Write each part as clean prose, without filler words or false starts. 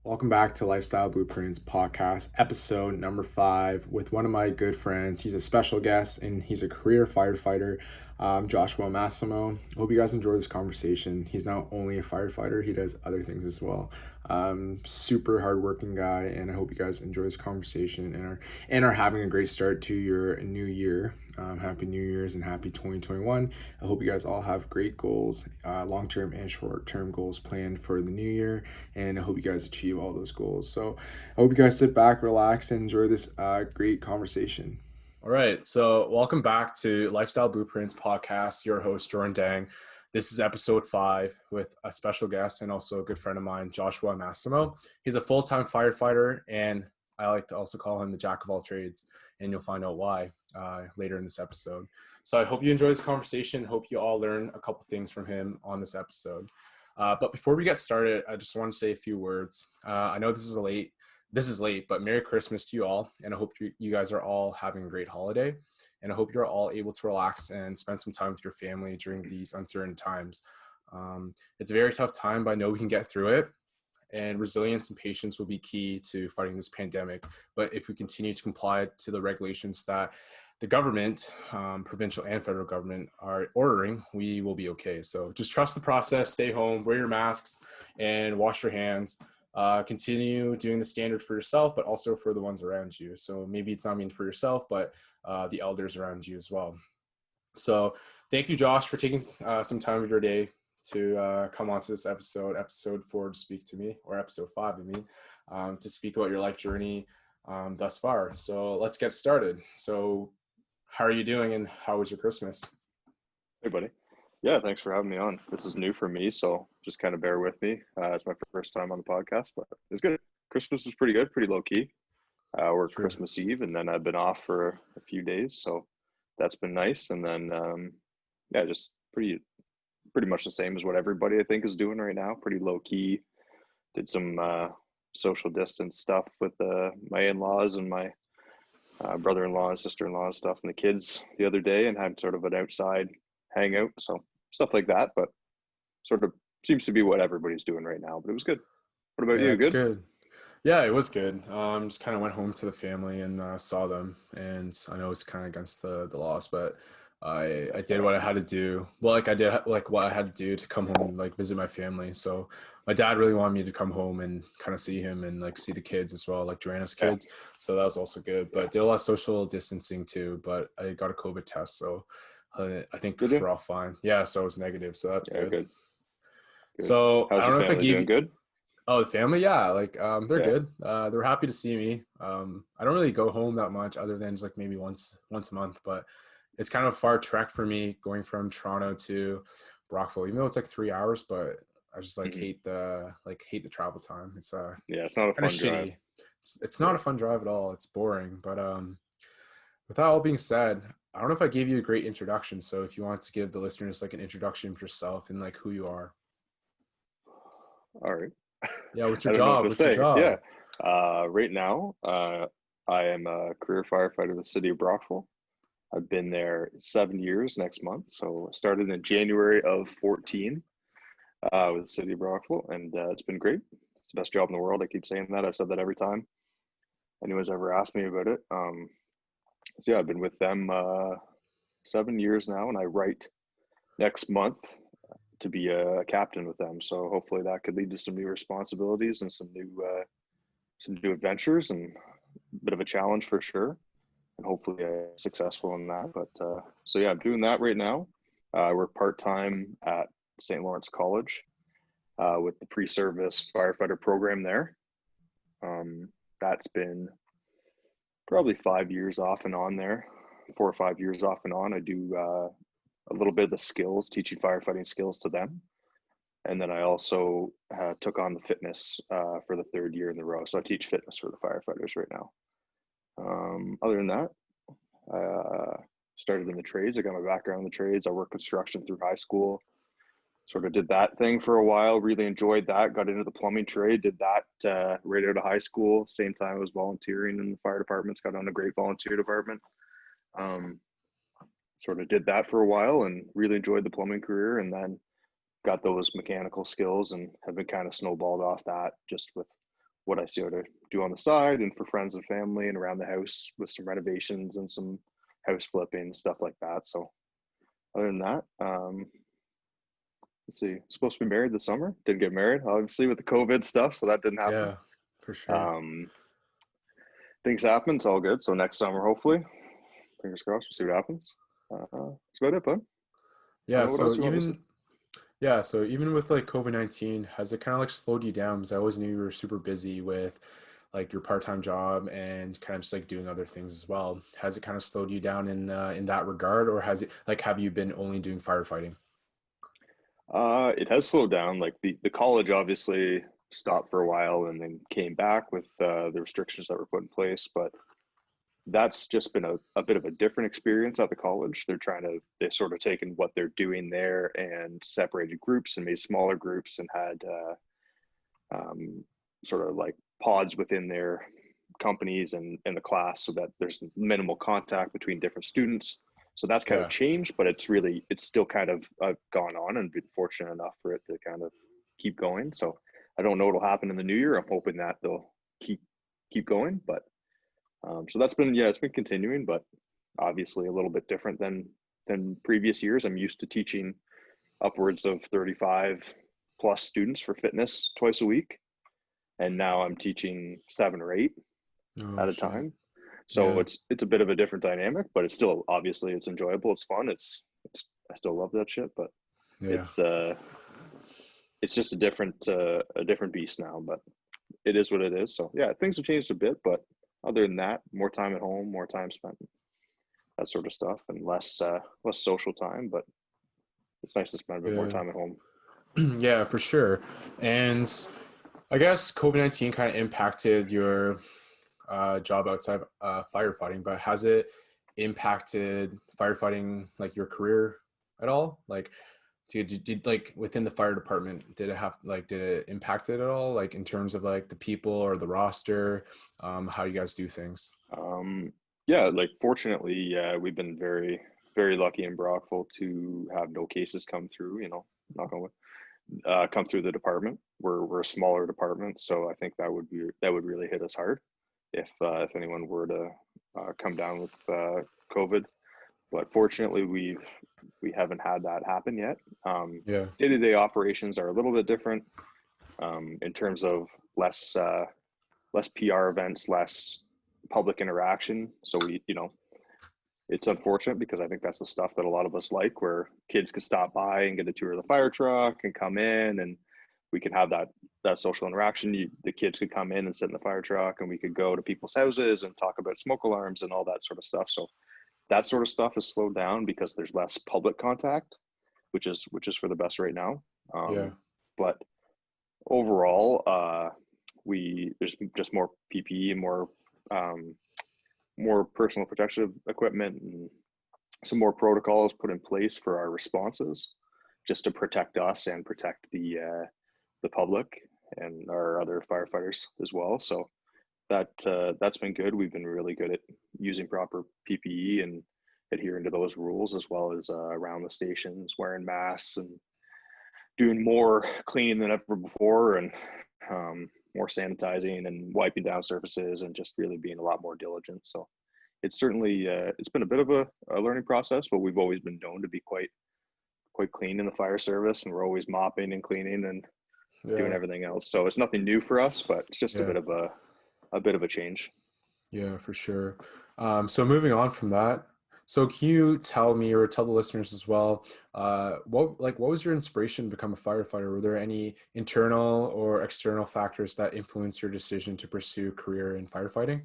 Welcome back to Lifestyle Blueprints podcast, episode number 5, with one of my good friends. He's a special guest and he's a career firefighter, Joshua Massimo. Hope you guys enjoy this conversation. He's not only a firefighter, he does other things as well. Super hardworking guy, and I hope you guys enjoy this conversation and are having a great start to your new year. Happy New Year's and happy 2021. I hope you guys all have great goals, long-term and short-term goals planned for the new year, and I hope you guys achieve all those goals. So I hope you guys sit back, relax, and enjoy this great conversation. All right, so welcome back to Lifestyle Blueprints podcast. Your host, Jordan Dang. This is episode 5 with a special guest and also a good friend of mine, Joshua Massimo. He's a full-time firefighter, and I like to also call him the jack of all trades, and you'll find out why later in this episode. So I hope you enjoy this conversation. Hope you all learn a couple things from him on this episode. But before we get started, I just want to say a few words. I know this is late, but Merry Christmas to you all. And I hope you guys are all having a great holiday. And I hope you're all able to relax and spend some time with your family during these uncertain times. It's a very tough time, but I know we can get through it. And resilience and patience will be key to fighting this pandemic. But if we continue to comply to the regulations that the government, provincial and federal government, are ordering, we will be okay. So just trust the process, stay home, wear your masks, and wash your hands. Continue doing the standard for yourself, but also for the ones around you. So maybe it's not mean for yourself, but the elders around you as well. So thank you, Josh, for taking some time of your day to come onto this episode 4 to speak to me, or episode 5, to speak about your life journey thus far. So let's get started. So how are you doing, and how was your Christmas? Hey, buddy. Yeah, thanks for having me on. This is new for me, so just kind of bear with me. It's my first time on the podcast, but it was good. Christmas was pretty good, pretty low key. Worked Sure. Christmas Eve, and then I've been off for a few days, so that's been nice. And then, yeah, just pretty much the same as what everybody I think is doing right now. Pretty low key. Did some social distance stuff with my in-laws and my brother-in-law and sister-in-law and stuff, and the kids the other day, and had sort of an outside hangout, so stuff like that. But sort of seems to be what everybody's doing right now. But it was good. What about Yeah, you? it's Good? good. Yeah, it was good. Just kind of went home to the family and saw them, and I know it's kind of against the laws, but I did what I had to do. Well, like I did like what I had to do to come home and like visit my family. So my dad really wanted me to come home and kind of see him and like see the kids as well, like Joanna's Yeah. kids. So that was also good. But did a lot of social distancing too. But I got a COVID test, so I think Did you? we're all fine. Yeah, so it was negative, so that's Yeah, good. good. Good. So I How's don't your know if I family gave doing? you. Good? Oh, the family, yeah, like they're Yeah. good. They're happy to see me. I don't really go home that much, other than just like maybe once a month, but it's kind of a far trek for me going from Toronto to Brockville, even though it's like 3 hours, but I just like Hmm. hate the travel time. It's Yeah, it's not a kind of fun drive. shitty. It's not Yeah. a fun drive at all. It's boring. But with that all being said, I don't know if I gave you a great introduction. So if you want to give the listeners like an introduction of yourself and like who you are. All right. Yeah, what's I your don't know what job? to What's your say. Yeah. job? Right now, I am a career firefighter with the city of Brockville. I've been there 7 years next month. So I started in January of 14 with the city of Brockville, and it's been great. It's the best job in the world. I keep saying that. I've said that every time anyone's ever asked me about it. So yeah, I've been with them 7 years now, and I write next month to be a captain with them. So hopefully that could lead to some new responsibilities and some new adventures, and a bit of a challenge for sure. And hopefully successful in that. But so yeah, I'm doing that right now. I work part-time at St. Lawrence College with the pre-service firefighter program there. That's been probably 5 years off and on there, 4 or 5 years off and on. I do a little bit of the skills, teaching firefighting skills to them. And then I also took on the fitness for the 3rd year in a row. So I teach fitness for the firefighters right now. Other than that, I started in the trades. I got my background in the trades. I worked construction through high school. Sort of did that thing for a while. Really enjoyed that. Got into the plumbing trade. Did that right out of high school. Same time I was volunteering in the fire departments. Got on a great volunteer department. Sort of did that for a while and really enjoyed the plumbing career. And then got those mechanical skills and have been kind of snowballed off that, just with what I sort of do on the side and for friends and family and around the house with some renovations and some house flipping, stuff like that. So other than that, let's see, supposed to be married this summer. Didn't get married, obviously, with the COVID stuff, so that didn't happen. Yeah, for sure. Things happen, it's all good. So next summer, hopefully, fingers crossed, we'll see what happens. That's about it, bud. Yeah, What else you want to listen? so even with like COVID-19, has it kind of like slowed you down? Because I always knew you were super busy with like your part-time job and kind of just like doing other things as well. Has it kind of slowed you down in that regard, or has it like have you been only doing firefighting? It has slowed down. Like the college obviously stopped for a while and then came back with the restrictions that were put in place. But that's just been a bit of a different experience at the college. They've sort of taken what they're doing there and separated groups and made smaller groups and had sort of like pods within their companies and the class so that there's minimal contact between different students. So that's kind of Yeah, changed, but it's still kind of gone on and been fortunate enough for it to kind of keep going. So I don't know what'll happen in the new year. I'm hoping that they'll keep going, but so that's been, it's been continuing, but obviously a little bit different than previous years. I'm used to teaching upwards of 35 plus students for fitness twice a week, and now I'm teaching 7 or 8 oh at a shit, time. So yeah, it's a bit of a different dynamic, but it's still obviously it's enjoyable, it's fun, it's I still love that shit, but yeah. it's it's just a different beast now, but it is what it is. So yeah, things have changed a bit, but other than that, more time at home, more time spent, that sort of stuff, and less social time, but it's nice to spend a bit more Yeah. time at home. Yeah, for sure. And I guess COVID-19 kind of impacted your job outside firefighting, but has it impacted firefighting like your career at all? Like, did like within the fire department, did it impact it at all? Like in terms of like the people or the roster, how you guys do things? Yeah, like fortunately, we've been very lucky in Brockville to have no cases come through, knock on wood, come through the department. We're a smaller department, so I think that would really hit us hard if anyone were to come down with COVID. But fortunately, we haven't had that happen yet. Yeah, Day-to-day operations are a little bit different in terms of less less PR events, less public interaction. So it's unfortunate because I think that's the stuff that a lot of us like, where kids can stop by and get a tour of the fire truck and come in, and we can have that social interaction. The kids could come in and sit in the fire truck, and we could go to people's houses and talk about smoke alarms and all that sort of stuff. So that sort of stuff is slowed down because there's less public contact, which is for the best right now. yeah, But overall, there's just more PPE and more personal protective equipment and some more protocols put in place for our responses, just to protect us and protect the public and our other firefighters as well. So that's been good. We've been really good at using proper PPE and adhering to those rules, as well as around the stations, wearing masks and doing more cleaning than ever before, and more sanitizing and wiping down surfaces, and just really being a lot more diligent. So it's certainly it's been a bit of a learning process, but we've always been known to be quite clean in the fire service, and we're always mopping and cleaning and doing yeah, everything else. So it's nothing new for us, but it's just yeah. a bit of a change. Yeah, for sure. So moving on from that, so can you tell me or tell the listeners as well, what was your inspiration to become a firefighter? Were there any internal or external factors that influenced your decision to pursue a career in firefighting?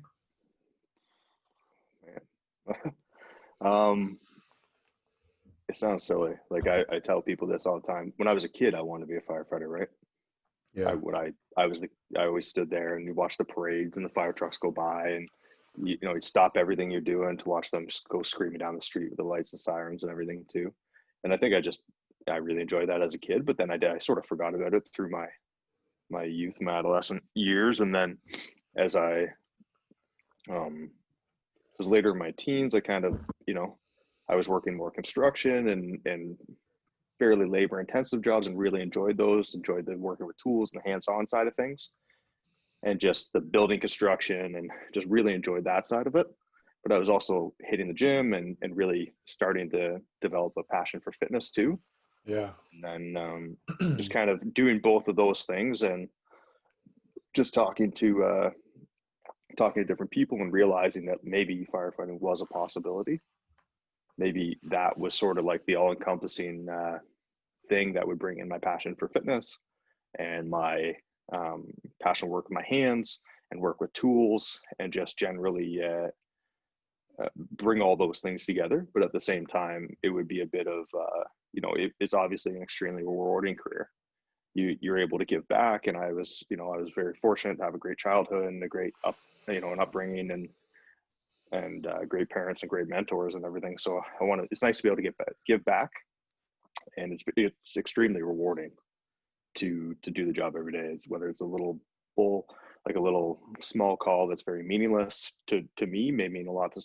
Man. um, it sounds silly. Like I tell people this all the time. When I was a kid, I wanted to be a firefighter, right? I Yeah, would I was the I always stood there and you watch the parades and the fire trucks go by, and you stop everything you're doing to watch them go screaming down the street with the lights and sirens and everything too. And I think I really enjoyed that as a kid, but then I sort of forgot about it through my youth, my adolescent years, and then as I um, was later in my teens, I kind of I was working more construction and fairly labor intensive jobs, and really enjoyed those. Enjoyed the working with tools and the hands on side of things. and just the building construction, and just really enjoyed that side of it. But I was also hitting the gym and really starting to develop a passion for fitness too. Yeah. And then just kind of doing both of those things, and just talking to different people and realizing that maybe firefighting was a possibility. Maybe that was sort of like the all-encompassing thing that would bring in my passion for fitness and my passion work with my hands and work with tools, and just generally bring all those things together. But at the same time, it would be a bit of it's obviously an extremely rewarding career. You're able to give back, and I was very fortunate to have a great childhood and a great an upbringing, and great parents and great mentors and everything. So it's nice to be able to give back, and it's extremely rewarding to do the job every day. It's whether it's a little like a little small call that's very meaningless to me, may mean a lot to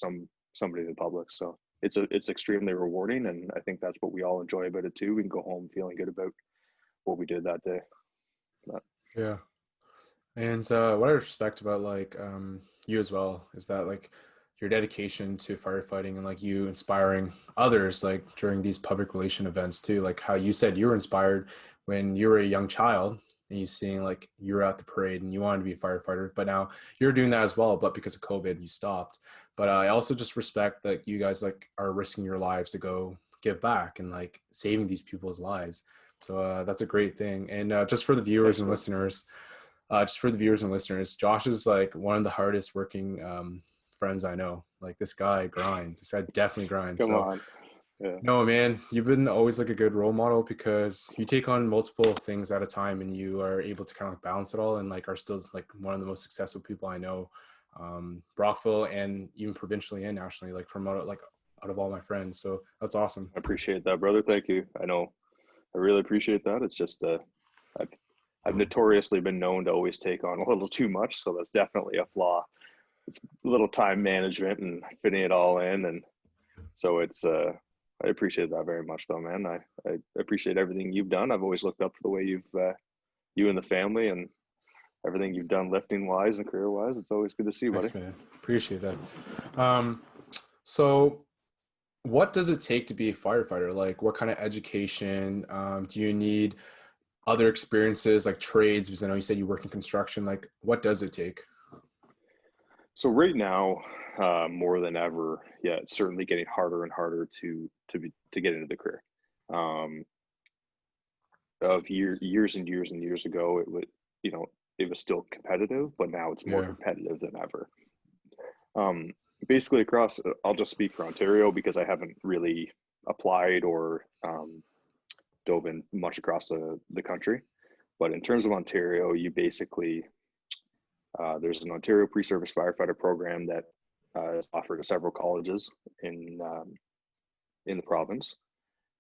somebody in the public. So it's extremely rewarding, and I think that's what we all enjoy about it too. We can go home feeling good about what we did that day. Yeah. And what I respect about like you as well is that like your dedication to firefighting, and like you inspiring others like during these public relation events too. Like how you said you were inspired when you were a young child, and you seeing like you were at the parade and you wanted to be a firefighter, but now you're doing that as well, but because of COVID you stopped. But I also just respect that you guys like are risking your lives to go give back and like saving these people's lives. So that's a great thing. And just for the viewers and listeners, Josh is like one of the hardest working friends I know. Like this guy grinds. This guy definitely grinds. Come So on. Yeah. no, man, you've been always like a good role model because you take on multiple things at a time, and you are able to kind of like balance it all, and like are still like one of the most successful people I know, Brockville and even provincially and nationally, like from out of all my friends. So that's awesome. I appreciate that, brother. Thank you. I really appreciate that. It's just I've I've notoriously been known to always take on a little too much, so that's definitely a flaw. It's a little time management and fitting it all in, and so it's I appreciate that very much, though, man. I appreciate everything you've done. I've always looked up to the way you and the family and everything you've done lifting wise and career wise. It's always good to see, buddy. Thanks, man. Appreciate that. So what does it take to be a firefighter? Like what kind of education do you need? Other experiences like trades, because I know you said you work in construction. Like what does it take? So right now, more than ever, yeah, it's certainly getting harder and harder to get into the career. Um, years and years and years ago, it was still competitive, but now it's more Yeah. competitive than ever. Um, Basically across, I'll just speak for Ontario because I haven't really applied or dove in much across the country. But in terms of Ontario, you basically there's an Ontario pre-service firefighter program that is offered to several colleges in the province,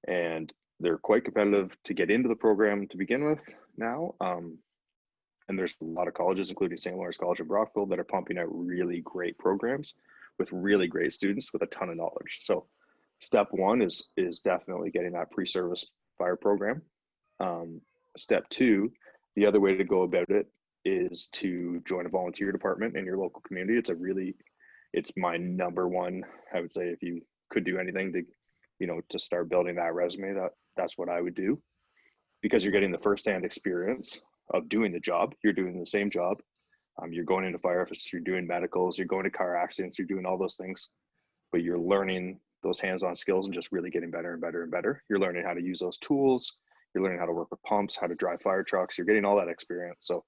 and they're quite competitive to get into the program to begin with now. And there's a lot of colleges, including St. Lawrence College of Brockville, that are pumping out really great programs with really great students with a ton of knowledge. So step one is definitely getting that pre-service fire program. Step two, the other way to go about it is to join a volunteer department in your local community. It's my number one, I would say, if you could do anything to start building that resume, that's what I would do, because you're getting the firsthand experience of doing the job. You're doing the same job. You're going into fire office, you're doing medicals, you're going to car accidents, you're doing all those things, but you're learning those hands-on skills and just really getting better and better and better. You're learning how to use those tools. You're learning how to work with pumps, how to drive fire trucks. You're getting all that experience. So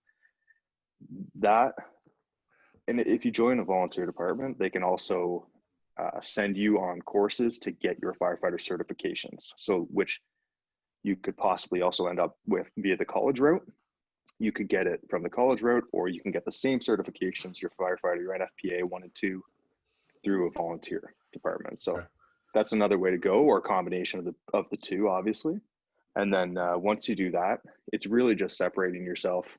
that, and if you join a volunteer department, they can also send you on courses to get your firefighter certifications. So which you could possibly also end up with via the college route. You could get it from the college route, or you can get the same certifications, your firefighter, your NFPA 1 and 2, through a volunteer department. So Okay. that's another way to go, or a combination of the two, obviously. And then once you do that, it's really just separating yourself.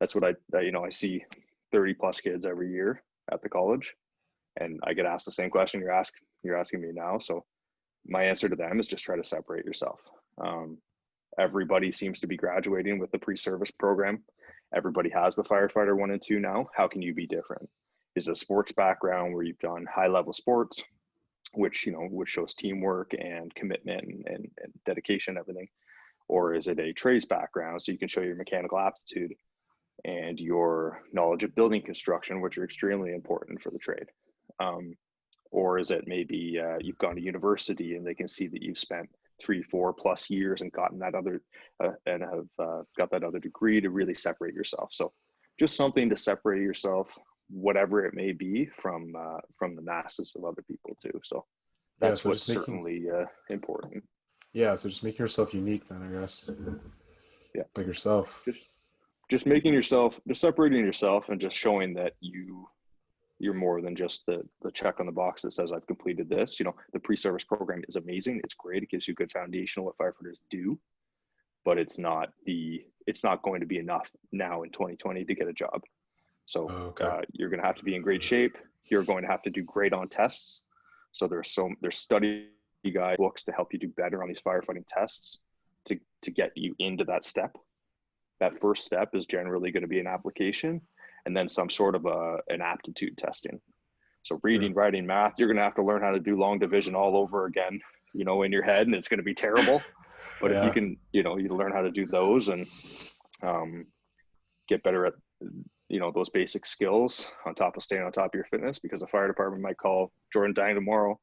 That's what I see 30 plus kids every year at the college, and I get asked the same question you're asking me now. So my answer to them is just try to separate yourself. Everybody seems to be graduating with the pre-service program, everybody has the firefighter 1 and 2 now. How can you be different? Is it a sports background where you've done high level sports, which shows teamwork and commitment and dedication and everything? Or is it a trades background, so you can show your mechanical aptitude and your knowledge of building construction, which are extremely important for the trade? Or is it maybe you've gone to university and they can see that you've spent 3-4+ years and gotten that other and have got that other degree to really separate yourself? So just something to separate yourself, whatever it may be, from the masses of other people too. So that's what's certainly important. Yeah, so just making yourself unique then, I guess. Yeah, like yourself. Just making yourself, just separating yourself, and just showing that you're more than just the check on the box that says I've completed this. The pre-service program is amazing. It's great. It gives you a good foundation of what firefighters do, but it's not going to be enough now in 2020 to get a job. So you're going to have to be in great shape. You're going to have to do great on tests. So there's study guide books to help you do better on these firefighting tests to get you into that step. That first step is generally going to be an application, and then some sort of an aptitude testing. So reading, writing, math, you're going to have to learn how to do long division all over again, in your head, and it's going to be terrible. But if you can, you learn how to do those and get better at, those basic skills on top of staying on top of your fitness, because the fire department might call Jordan Dang tomorrow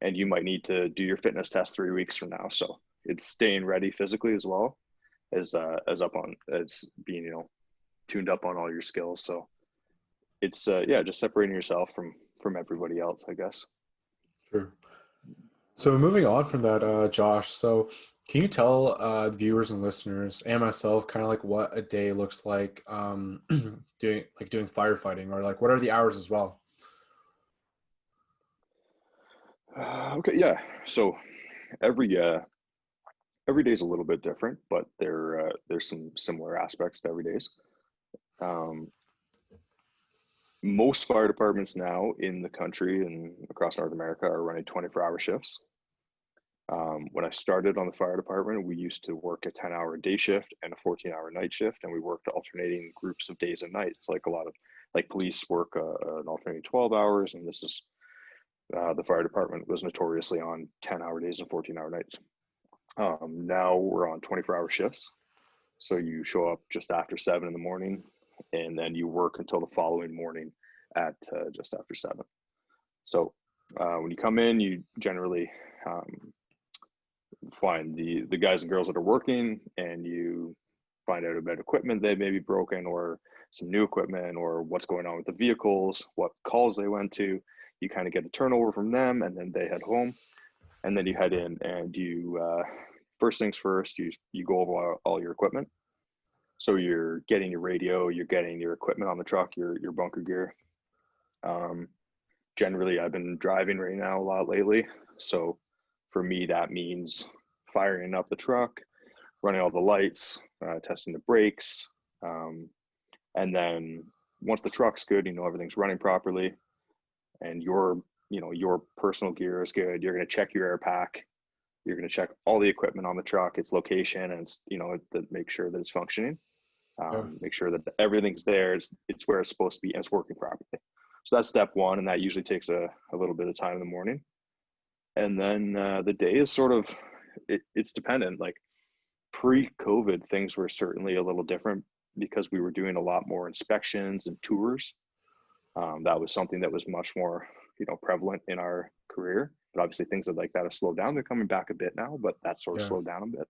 and you might need to do your fitness test 3 weeks from now. So it's staying ready physically as well as being, tuned up on all your skills. So it's just separating yourself from everybody else, I guess. True. So moving on from that, Josh, so can you tell the viewers and listeners and myself kind of like what a day looks like doing firefighting, or like what are the hours as well? Okay, yeah. So every day is a little bit different, but there's some similar aspects to every day's. Most fire departments now in the country and across North America are running 24-hour shifts. When I started on the fire department, we used to work a 10-hour day shift and a 14-hour night shift, and we worked alternating groups of days and nights. Like a lot of police work an alternating 12 hours, and this is the fire department was notoriously on 10-hour days and 14-hour nights. Now we're on 24-hour shifts. So you show up just after 7 in the morning, and then you work until the following morning at just after 7. So when you come in, you generally find the guys and girls that are working, and you find out about equipment that may be broken, or some new equipment, or what's going on with the vehicles, what calls they went to. You kind of get a turnover from them, and then they head home. And then you head in and you, first things first, you go over all your equipment. So you're getting your radio, you're getting your equipment on the truck, your bunker gear. Generally, I've been driving right now a lot lately. So for me, that means firing up the truck, running all the lights, testing the brakes. And then once the truck's good, everything's running properly, and your personal gear is good, you're going to check your air pack. You're going to check all the equipment on the truck, its location, and make sure that it's functioning. Make sure that everything's there. It's where it's supposed to be, and it's working properly. So that's step one, and that usually takes a little bit of time in the morning. And then the day is sort of, it's dependent. Like pre-COVID, things were certainly a little different because we were doing a lot more inspections and tours. That was something that was much more, prevalent in our career. But obviously things like that have slowed down. They're coming back a bit now, but that's sort of slowed down a bit.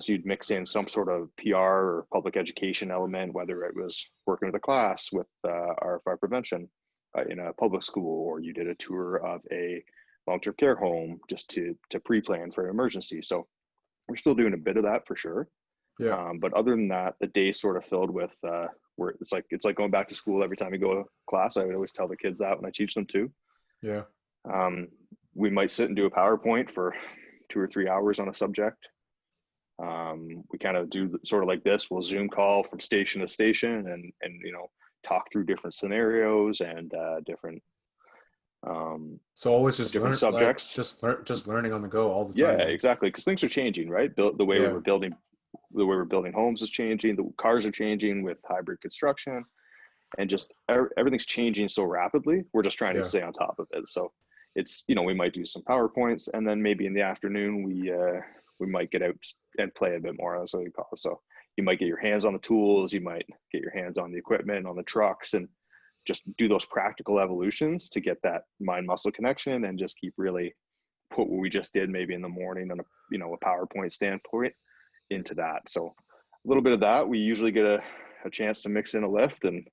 So you'd mix in some sort of PR or public education element, whether it was working with a class with our fire prevention in a public school, or you did a tour of a long-term care home just to pre-plan for an emergency. So we're still doing a bit of that for sure. Yeah. But other than that, the day's sort of filled with where it's like going back to school every time you go to class. I would always tell the kids that when I teach them too. Yeah. We might sit and do a PowerPoint for 2 or 3 hours on a subject. We kind of do sort of like this. We'll Zoom call from station to station and talk through different scenarios and different so always just different learn, subjects. Just learning on the go all the time. Yeah, exactly. Because things are changing, right? The way we were building the way we're building homes is changing. The cars are changing with hybrid construction, and just everything's changing so rapidly. We're just trying to stay on top of it. So it's, we might do some PowerPoints, and then maybe in the afternoon we might get out and play a bit more. That's what we call it. So you might get your hands on the tools, you might get your hands on the equipment, on the trucks, and just do those practical evolutions to get that mind muscle connection, and just keep really put what we just did maybe in the morning on a PowerPoint standpoint into that. So a little bit of that. We usually get a chance to mix in a lift and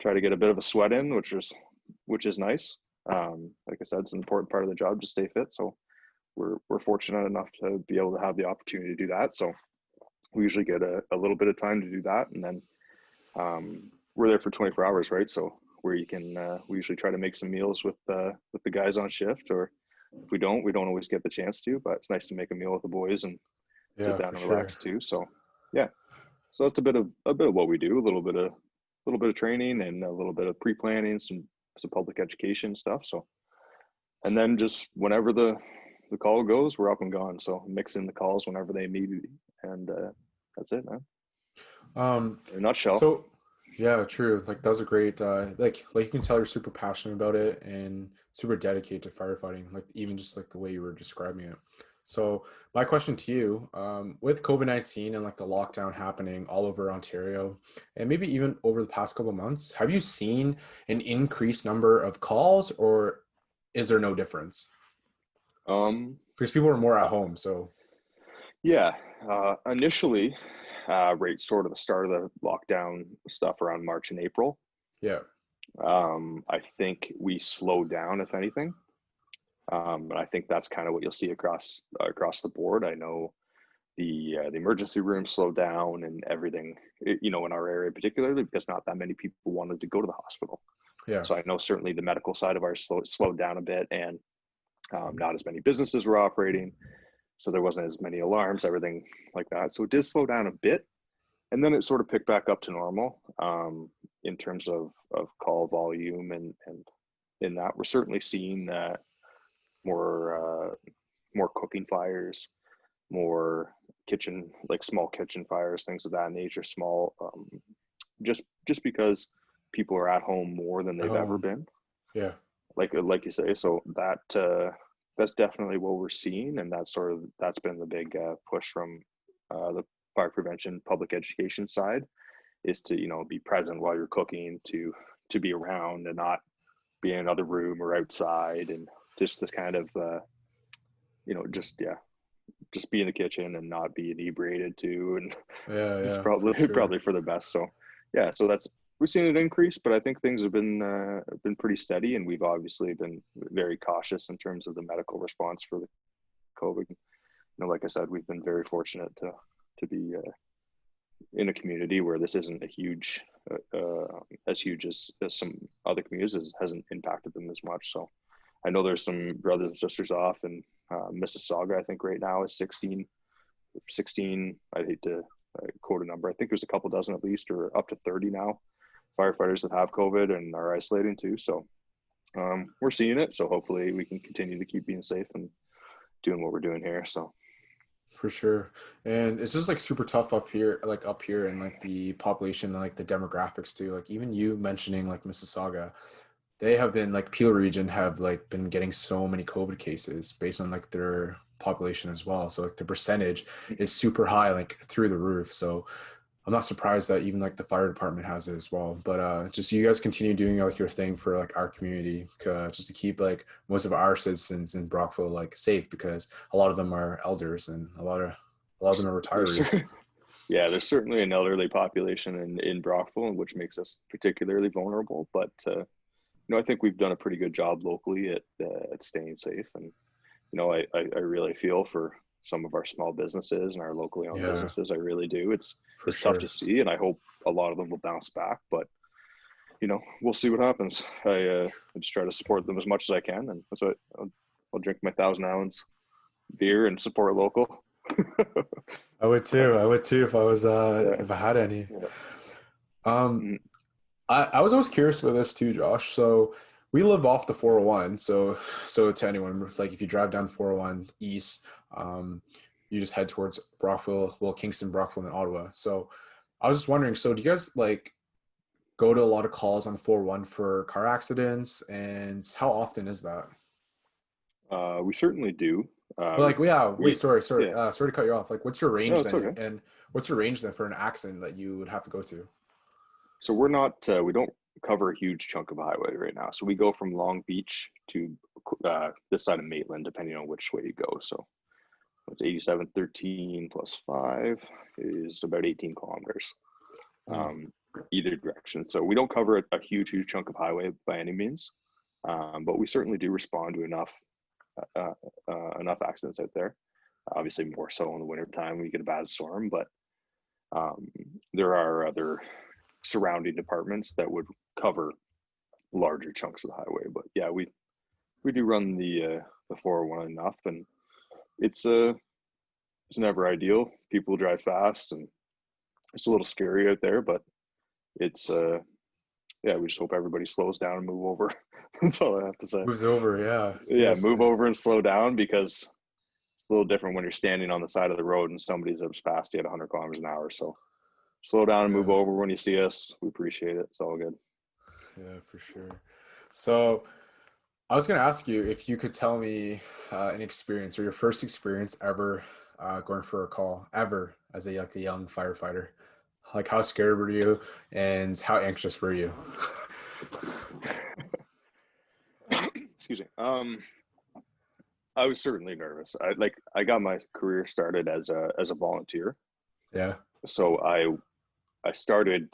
try to get a bit of a sweat in, which is nice. Like I said, it's an important part of the job to stay fit. So we're fortunate enough to be able to have the opportunity to do that. So we usually get a little bit of time to do that, and then we're there for 24 hours, right? So where you can, we usually try to make some meals with the guys on shift, or if we don't always get the chance to, but it's nice to make a meal with the boys and sit down and relax too. So yeah, so that's a bit of what we do, a little bit of training and a little bit of pre-planning, some public education stuff. So, and then just whenever the call goes, we're up and gone. So mix in the calls whenever they need, and that's it, man. In a nutshell. So yeah, true. Like that was a great, like you can tell you're super passionate about it and super dedicated to firefighting, like even just like the way you were describing it. So my question to you, with COVID-19 and like the lockdown happening all over Ontario and maybe even over the past couple of months, have you seen an increased number of calls, or is there no difference? Because people are more at home. So yeah, initially, right sort of the start of the lockdown stuff around March and April. Yeah. I think we slowed down, if anything. And I think that's kind of what you'll see across the board. I know the emergency room slowed down and everything, in our area particularly, because not that many people wanted to go to the hospital. Yeah. So I know certainly the medical side of ours slowed down a bit, and not as many businesses were operating. So there wasn't as many alarms, everything like that. So it did slow down a bit. And then it sort of picked back up to normal in terms of call volume. And in that, we're certainly seeing more cooking fires, more kitchen, like small kitchen fires, things of that nature, small, just because people are at home more than they've ever been. Yeah. Like you say, so that's definitely what we're seeing, and that's been the big push from the fire prevention public education side, is to be present while you're cooking, to be around and not be in another room or outside, and just this kind of just be in the kitchen and not be inebriated too, and it's probably for the best. So yeah, so we've seen it increase, but I think things have been pretty steady, and we've obviously been very cautious in terms of the medical response for the COVID. Like I said, we've been very fortunate to be in a community where this isn't as huge as some other communities. Hasn't impacted them as much. So I know there's some brothers and sisters off, and Mississauga, I think right now is 16. I hate to quote a number. I think there's a couple dozen at least, or up to 30 now, firefighters that have COVID and are isolating too. So we're seeing it. So hopefully we can continue to keep being safe and doing what we're doing here. So for sure. And it's just like super tough up here and like the population and like the demographics too. Like even you mentioning like Mississauga, they have been like Peel region have like been getting so many COVID cases based on like their population as well. So like the percentage is super high, like through the roof. So I'm not surprised that even like the fire department has it as well. But just you guys continue doing like your thing for like our community, just to keep like most of our citizens in Brockville like safe, because a lot of them are elders and a lot of them are retirees. Yeah, there's certainly an elderly population in Brockville, which makes us particularly vulnerable. But I think we've done a pretty good job locally at staying safe, and I really feel for some of our small businesses and our locally owned businesses. I really do. It's tough to see, and I hope a lot of them will bounce back, but we'll see what happens. I just try to support them as much as I can, and that's what I'll drink my 1,000 ounce beer and support local. I would too if I was if I had any. I was always curious about this too, Josh. So we live off the 401. So to anyone, like if you drive down the 401 east, you just head towards Brockville, well, Kingston, Brockville, and Ottawa. So I was just wondering, so do you guys like go to a lot of calls on 411 for car accidents, and how often is that? We certainly do. But like, yeah, wait, We sorry, yeah. sorry to cut you off. Like, what's your No, range it's then, okay. and what's your range then for an accident that you would have to go to? So we're not we don't cover a huge chunk of highway right now. So we go from Long Beach to this side of Maitland, depending on which way you go. So it's 8713 plus 5 is about 18 kilometers, Mm. either direction. So we don't cover a huge chunk of highway by any means, but we certainly do respond to enough accidents out there. Obviously, more so in the wintertime when you get a bad storm, but um, there are other surrounding departments that would cover larger chunks of the highway. But yeah, we do run the 401 enough, and it's never ideal. People drive fast, and it's a little scary out there, but it's yeah, we just hope everybody slows down and move over. That's all I have to say. Moves over, yeah, Yeah, move seriously. over and slow down, because it's a little different when you're standing on the side of the road and somebody's up past you at 100 kilometers an hour. So slow down and move Yeah, over when you see us. We appreciate it. It's all good. yeah, for sure. So I was gonna ask you if you could tell me an experience or your first experience ever going for a call ever as a like a young firefighter. Like how scared were you and how anxious were you? Excuse me. I was certainly nervous. I got my career started as a volunteer. Yeah, So I started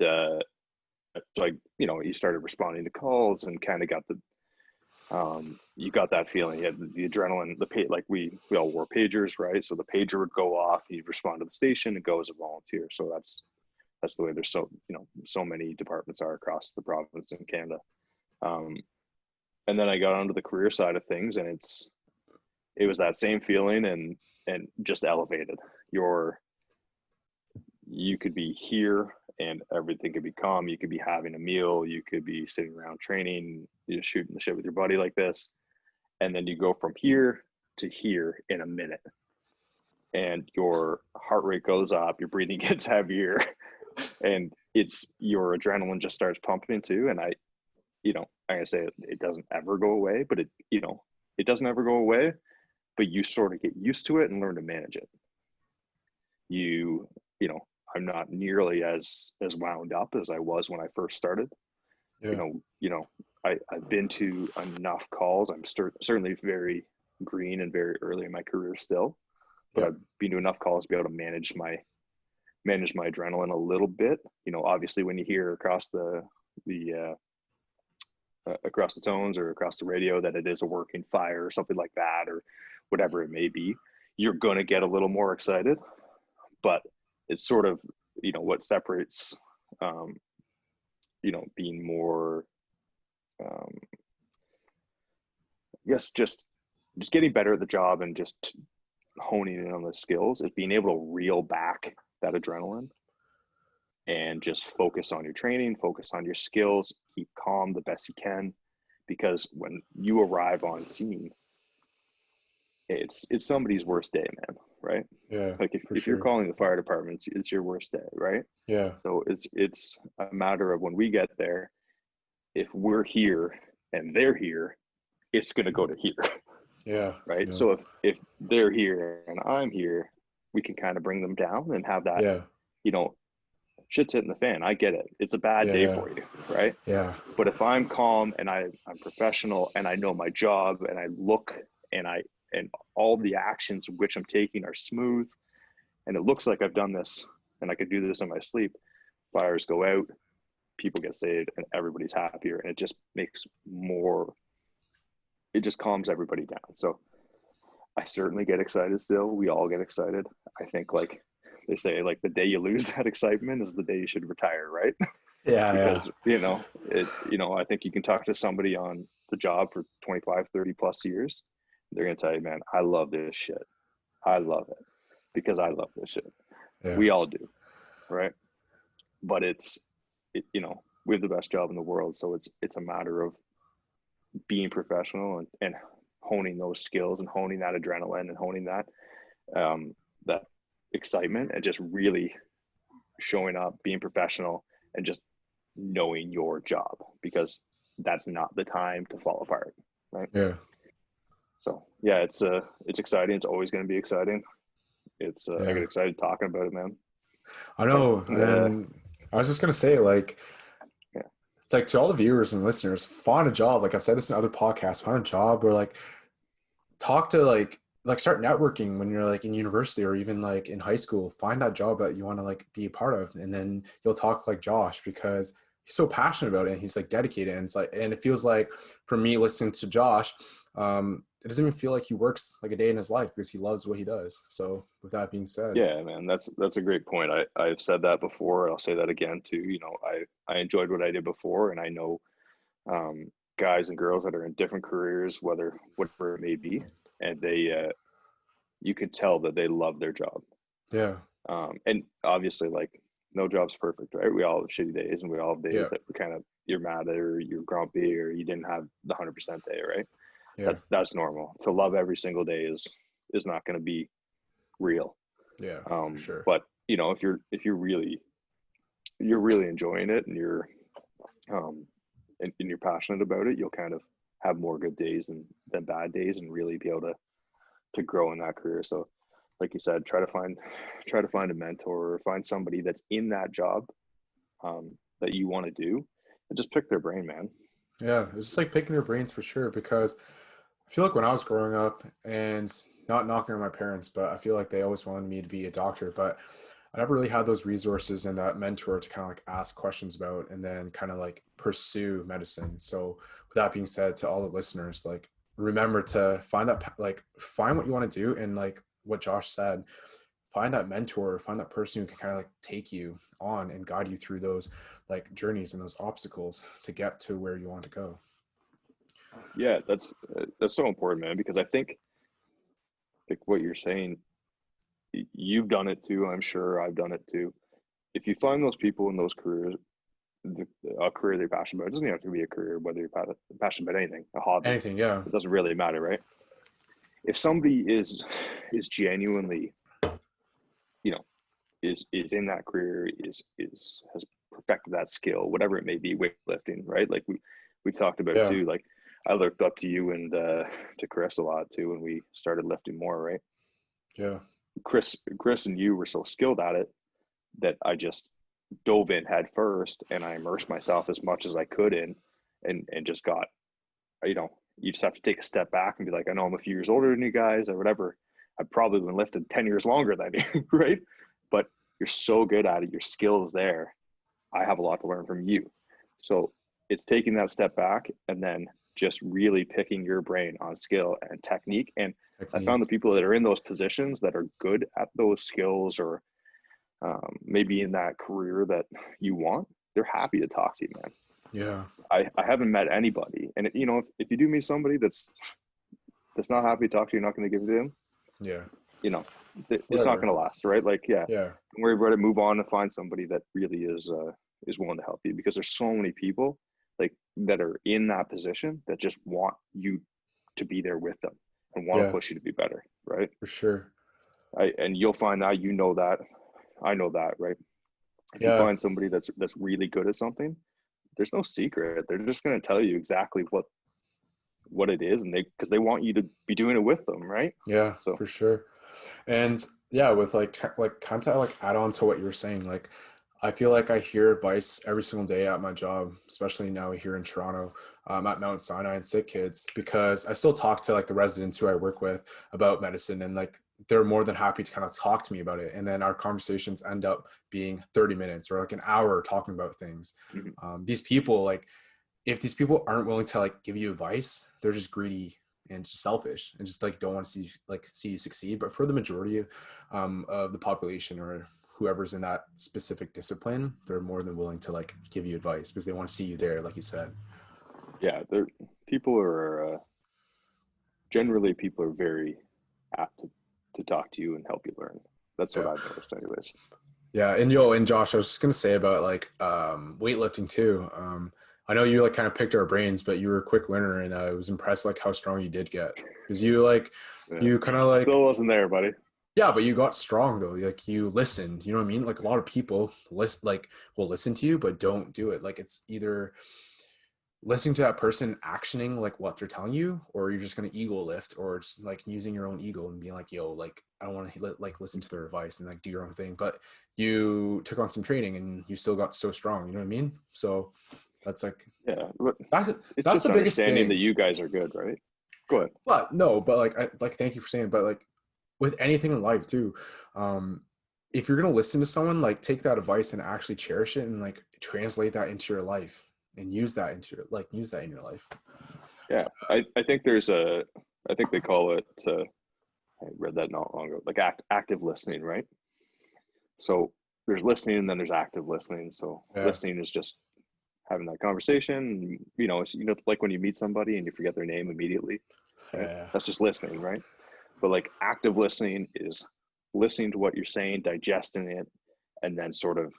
like, you started responding to calls and kind of got the you got that feeling. You had the adrenaline, like we all wore pagers, right? So the pager would go off, you'd respond to the station and go as a volunteer. So that's the way there's so many departments are across the province in Canada. Um, and then I got onto the career side of things, and it was that same feeling, and just elevated. You could be here and everything could be calm. You could be having a meal. You could be sitting around training, shooting the shit with your buddy like this. And then you go from here to here in a minute. And your heart rate goes up, your breathing gets heavier, and it's your adrenaline just starts pumping too. And I'm gonna say it doesn't ever go away, but it doesn't ever go away, but you sort of get used to it and learn to manage it. You, you know, I'm not nearly as wound up as I was when I first started. yeah, I've been to enough calls. I'm certainly very green and very early in my career still, but yeah, I've been to enough calls to be able to manage my adrenaline a little bit. Obviously when you hear the across the tones or across the radio that it is a working fire or something like that, or whatever it may be, you're going to get a little more excited. But it's sort of what separates being more yes, just getting better at the job and just honing in on the skills is being able to reel back that adrenaline and just focus on your training, focus on your skills, keep calm the best you can. Because when you arrive on scene, it's somebody's worst day, man, right? yeah, Like for if you're sure. calling the fire department, it's your worst day, right? Yeah, So it's a matter of when we get there, if we're here and they're here, it's going to go to here. yeah, Right? no, So if they're here and I'm here, we can kind of bring them down and have that, yeah, you know, shit's hitting the fan. I get it. It's a bad yeah, day yeah, for you, right? yeah, But if I'm calm and I'm professional and I know my job and I look and and all the actions which I'm taking are smooth and it looks like I've done this and I could do this in my sleep, fires go out, people get saved, and everybody's happier, and it just it just calms everybody down. So I certainly get excited still. We all get excited. I think, like they say, like the day you lose that excitement is the day you should retire, right? yeah, yeah, Because I think you can talk to somebody on the job for 25, 30 plus years. They're going to tell you, man, I love this shit. I love it because I love this shit. yeah, We all do, right? But we have the best job in the world. So it's a matter of being professional and honing those skills and honing that adrenaline and honing that. that excitement and just really showing up, being professional, and just knowing your job, because that's not the time to fall apart, right? Yeah. So yeah, it's exciting. It's always going to be exciting. I get excited talking about it, man. I know. But, And I was just gonna say, like, yeah. it's like to all the viewers and listeners, find a job. Like I've said this in other podcasts, find a job or like talk to like start networking when you're like in university or even like in high school. Find that job that you want to like be a part of, and then you'll talk like Josh because he's so passionate about it and he's like dedicated. And it's like, and it feels like for me listening to Josh, it doesn't even feel like he works like a day in his life because he loves what he does. So with that being said, Yeah, man, that's a great point. I've said that before. I'll say that again too. You know, I enjoyed what I did before, and I know guys and girls that are in different careers, whatever it may be, and they you could tell that they love their job. yeah, And obviously, like, no job's perfect, right? We all have shitty days, and we all have days that we kind of, you're mad or you're grumpy or you didn't have the 100% day, right? yeah, That's normal. To love every single day is not going to be real. yeah, for sure. But you know, if you're really enjoying it, and you're and you're passionate about it, you'll kind of have more good days than bad days, and really be able to grow in that career. So like you said, try to find a mentor, or find somebody that's in that job that you want to do, and just pick their brain, man. Yeah, it's just like picking their brains for sure because I feel like when I was growing up, and not knocking on my parents, but I feel like they always wanted me to be a doctor, but I never really had those resources and that mentor to kind of like ask questions about and then kind of like pursue medicine. So with that being said, to all the listeners, like remember to find that, like find what you want to do, and like what Josh said, find that mentor, find that person who can kind of like take you on and guide you through those like journeys and those obstacles to get to where you want to go. Yeah, that's so important, man, because I think, like what you're saying, you've done it too. I'm sure I've done it too. If you find those people in those careers, a career they're passionate about, it doesn't have to be a career, whether you're passionate about anything, a hobby, Anything, yeah. it doesn't really matter, right? If somebody is genuinely, you know, is in that career, has perfected that skill, whatever it may be, weightlifting, right? Like we talked about it Yeah. too. Like I looked up to you and to Chris a lot too when we started lifting more, right? Yeah. Chris and you were so skilled at it that I just dove in head first, and I immersed myself as much as I could in, and just got, you know, you just have to take a step back and be like, I know I'm a few years older than you guys or whatever. I've probably been lifted 10 years longer than you, right? But you're so good at it. Your skill is there. I have a lot to learn from you. So it's taking that step back and then just really picking your brain on skill and technique. And I found the people that are in those positions that are good at those skills, or maybe in that career that you want, they're happy to talk to you, man. Yeah. I haven't met anybody, and you know, if you do meet somebody that's not happy to talk to you, you're not going to give it to them. Yeah. You know, it's not going to last, right? Like, yeah, Yeah. don't worry about it. Move on and find somebody that really is willing to help you, because there's so many people like that are in that position that just want you to be there with them and want to push you to be better, right? For sure. And you'll find that, you know that, I know that, right? If you find somebody that's really good at something, there's no secret. They're just going to tell you exactly what it is, and because they want you to be doing it with them, right? Yeah, So for sure. And yeah, with like kind of like add on to what you're saying, like I feel like I hear advice every single day at my job, especially now here in Toronto, at Mount Sinai and Sick Kids, because I still talk to like the residents who I work with about medicine, and like they're more than happy to kind of talk to me about it. And then our conversations end up being 30 minutes or like an hour talking about things. These people, like, if these people aren't willing to like give you advice, they're just greedy and just selfish and just like don't want to see you succeed. But for the majority of the population or whoever's in that specific discipline, they're more than willing to like give you advice because they want to see you there, like you said. yeah, people are generally people are very apt to talk to you and help you learn. That's what I've noticed anyways. Yeah. And Josh, I was just gonna say about like weightlifting too. I know you like kind of picked our brains, but you were a quick learner, and I was impressed like how strong you did get, because you like you kind of like still wasn't there, buddy. Yeah, but you got strong though. Like you listened. You know what I mean? Like a lot of people will listen to you, but don't do it. Like it's either listening to that person actioning like what they're telling you, or you're just gonna ego lift, or it's like using your own ego and being like, yo, like I don't want to like listen to their advice and like do your own thing. But you took on some training and you still got so strong. You know what I mean? So that's like Yeah, but that, it's that's just the biggest understanding that thing. you guys are good, right? Go ahead. But no, but like I like thank you for saying, but like with anything in life too, um, if you're gonna listen to someone, like take that advice and actually cherish it and like translate that into your life and use that into your like use that in your life. Yeah, I think there's a, I think they call it, I read that not long ago, like active listening, right? So there's listening and then there's active listening. So Yeah. listening is just having that conversation. It's like when you meet somebody and you forget their name immediately, right? Yeah. That's just listening, right? But like active listening is listening to what you're saying, digesting it, and then sort of,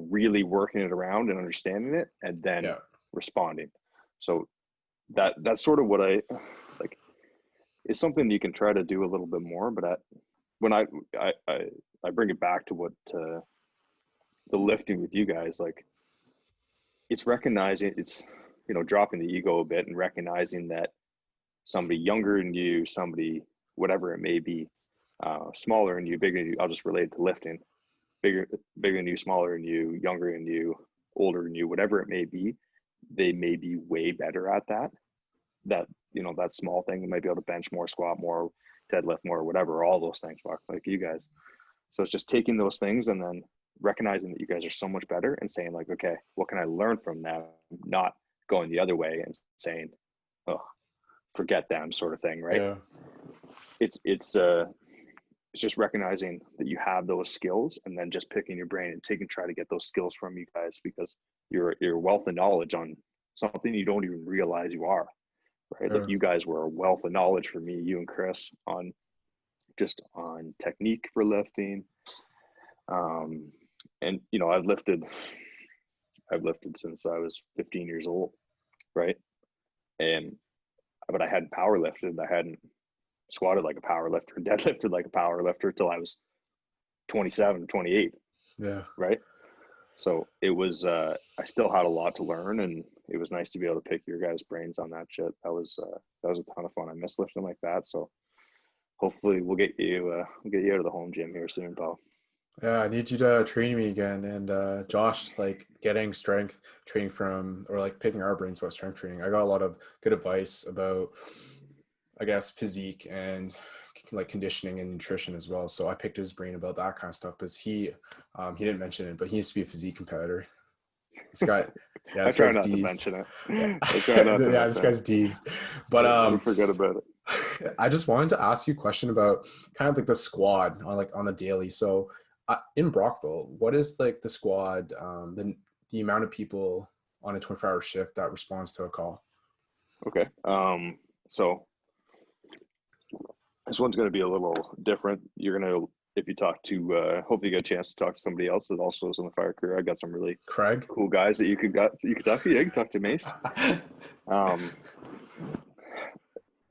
really working it around and understanding it, and then Yeah. responding. So that's sort of what I like. It's something you can try to do a little bit more, but when I bring it back to what the lifting with you guys, like it's recognizing it's dropping the ego a bit and recognizing that somebody younger than you, somebody whatever it may be, smaller than you, bigger than you. I'll just relate it to lifting. Bigger than you, smaller than you, younger than you, older than you, whatever it may be. They may be way better at that. That small thing. They might be able to bench more, squat more, deadlift more, whatever. All those things, like you guys. So it's just taking those things and then recognizing that you guys are so much better and saying like, okay, what can I learn from them? Not going the other way and saying, oh, forget them, sort of thing, right? Yeah. It's just recognizing that you have those skills and then just picking your brain and try to get those skills from you guys, because you're a wealth of knowledge on something you don't even realize you are, right? Like Yeah. you guys were a wealth of knowledge for me, you and Chris, on just on technique for lifting. And I've lifted since I was 15 years old, right? And but I hadn't power lifted. I hadn't squatted like a power lifter, deadlifted like a power lifter till I was 27, 28, Yeah. right? So it was I still had a lot to learn, and it was nice to be able to pick your guys' brains on that shit. That was a ton of fun. I miss lifting like that. So hopefully we'll get you out of the home gym here soon, pal. Yeah, I need you to train me again. And Josh, like getting strength training from, or like picking our brains about strength training. I got a lot of good advice about, I guess, physique and like conditioning and nutrition as well. So I picked his brain about that kind of stuff. Because he didn't mention it, but he used to be a physique competitor. This guy, yeah, I this try guy's not to D's. mention it. Yeah, I try not to yeah, this mention it. guy's D's. But Yeah, we forget about it. I just wanted to ask you a question about kind of like the squad on like on the daily. So in Brockville, what is like the squad, the amount of people on a 24-hour shift that responds to a call? Okay. So this one's going to be a little different. You're going to, if you talk to, hopefully you get a chance to talk to somebody else that also is in the fire career. I got some really Craig? cool guys that you could talk to. Yeah, you can talk to Mace. Um,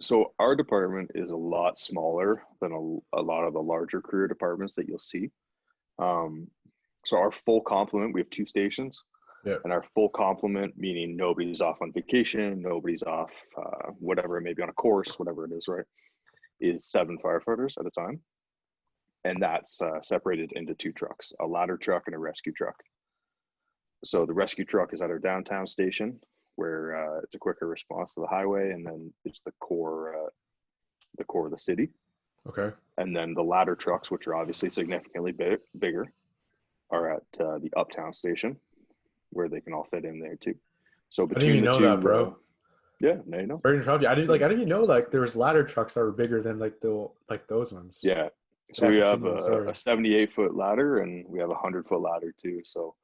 so our department is a lot smaller than a lot of the larger career departments that you'll see. Um, so our full complement, we have 2 stations, Yeah. and our full complement, meaning nobody's off on vacation, nobody's off, whatever it may be, on a course, whatever it is, right, is 7 firefighters at a time. And that's separated into 2 trucks, a ladder truck and a rescue truck. So the rescue truck is at our downtown station, where it's a quicker response to the highway, and then it's the core of the city. Okay. And then the ladder trucks, which are obviously significantly bigger, are at the uptown station, where they can all fit in there too. So I didn't between even the know that, 2, bro. yeah, now you know. Sorry to interrupt you. I Yeah. didn't even know like there was ladder trucks that were bigger than like those ones. Yeah. So Yeah, we have continue. Sorry. a 78-foot ladder, and we have a 100-foot ladder too. So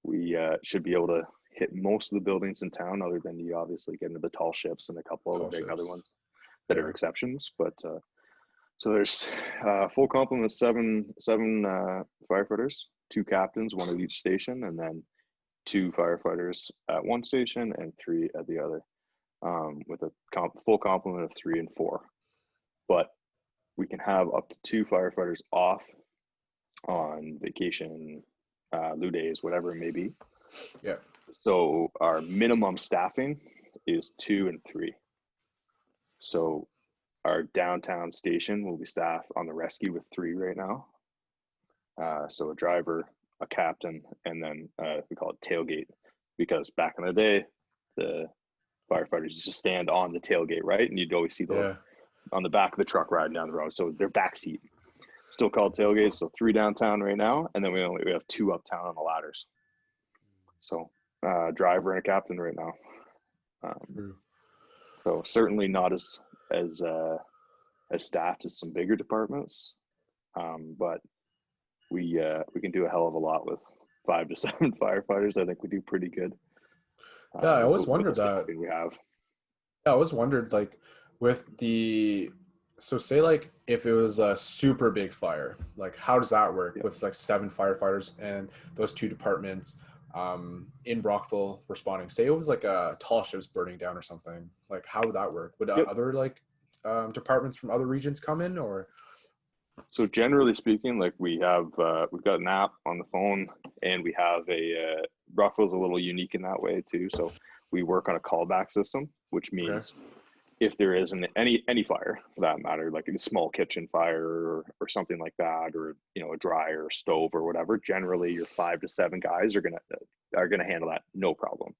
we should be able to hit most of the buildings in town, other than you obviously get into the tall ships and a couple of Tall the big other ships. ones that are Yeah. exceptions. But so there's full complement of seven firefighters, 2 captains, 1 at each station, and then 2 firefighters at one station and 3 at the other, with a full complement of 3 and 4. But we can have up to 2 firefighters off on vacation, lieu days, whatever it may be. Yeah. So our minimum staffing is 2 and 3. So our downtown station will be staffed on the rescue with 3 right now. So a driver, a captain, and then we call it tailgate, because back in the day, the firefighters used to stand on the tailgate, right? And you'd always see those on the back of the truck riding down the road. So their backseat, still called tailgate. So 3 downtown right now, and then we have 2 uptown on the ladders. So driver and a captain right now. So certainly not as staffed as some bigger departments, but we can do a hell of a lot with 5 to 7 firefighters. I think we do pretty good. Yeah, I always with wondered the that. staffing we have. Yeah, I always wondered, like, so say like if it was a super big fire, like how does that work with like 7 firefighters and those 2 departments in Brockville responding? Say it was like a tall ships burning down or something. Like how would that work? Would other like departments from other regions come in, or? So generally speaking, like we've got an app on the phone, and we have Brockville's a little unique in that way too. So we work on a callback system, which means if there is any fire for that matter, like a small kitchen fire or something like that, or a dryer or stove or whatever, generally your 5 to 7 guys are gonna handle that no problem.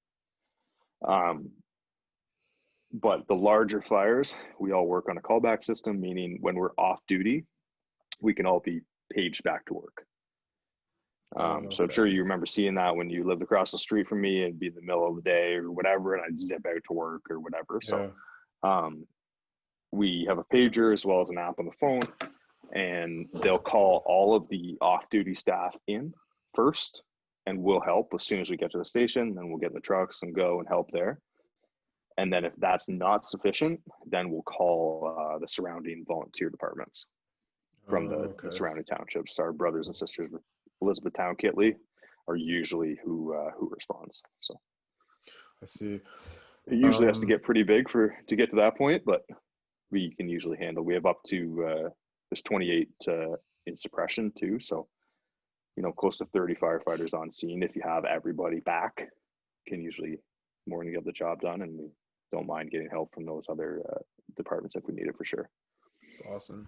But the larger fires, we all work on a callback system, meaning when we're off duty, we can all be paged back to work. So I'm sure you remember seeing that when you lived across the street from me and be in the middle of the day or whatever, and I'd zip out to work or whatever. So we have a pager as well as an app on the phone, and they'll call all of the off-duty staff in first, and we'll help as soon as we get to the station. Then we'll get in the trucks and go and help there. And then if that's not sufficient, then we'll call the surrounding volunteer departments from the surrounding townships. Our brothers and sisters with Elizabethtown, Kitley are usually who responds. So I see. It usually has to get pretty big to get to that point, but we can usually handle. We have up to there's 28 in suppression too, so close to 30 firefighters on scene. If you have everybody back, can usually more than get the job done, and we don't mind getting help from those other departments if we need it for sure. That's awesome.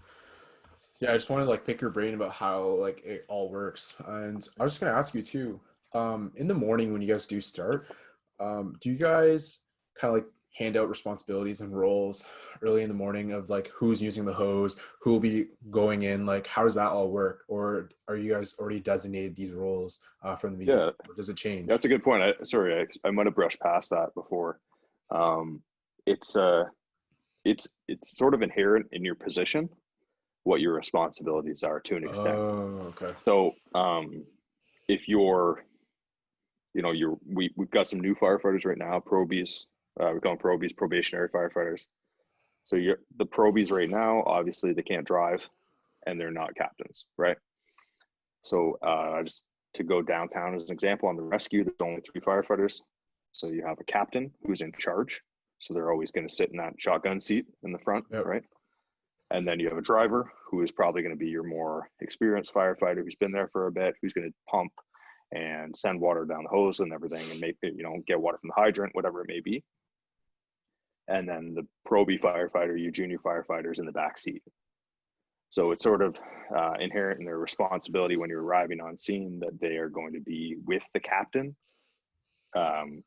Yeah, I just wanted to like pick your brain about how like it all works. And I was just gonna ask you too, in the morning when you guys do start, do you guys kind of like hand out responsibilities and roles early in the morning of like who's using the hose, who will be going in, like how does that all work? Or are you guys already designated these roles from the beginning? Or does it change? That's a good point. I might have brushed past that before. It's sort of inherent in your position what your responsibilities are to an extent. Oh, okay. So if we've got some new firefighters right now, probies, we call them probies, probationary firefighters. So the probies right now, obviously they can't drive and they're not captains, right? So just to go downtown as an example, on the rescue, there's only 3 firefighters. So you have a captain who's in charge. So they're always going to sit in that shotgun seat in the front, right? And then you have a driver who is probably going to be your more experienced firefighter who's been there for a bit, who's going to pump and send water down the hose and everything and make it, get water from the hydrant, whatever it may be. And then the probie firefighter, your junior firefighters in the back seat. So it's sort of inherent in their responsibility when you're arriving on scene that they are going to be with the captain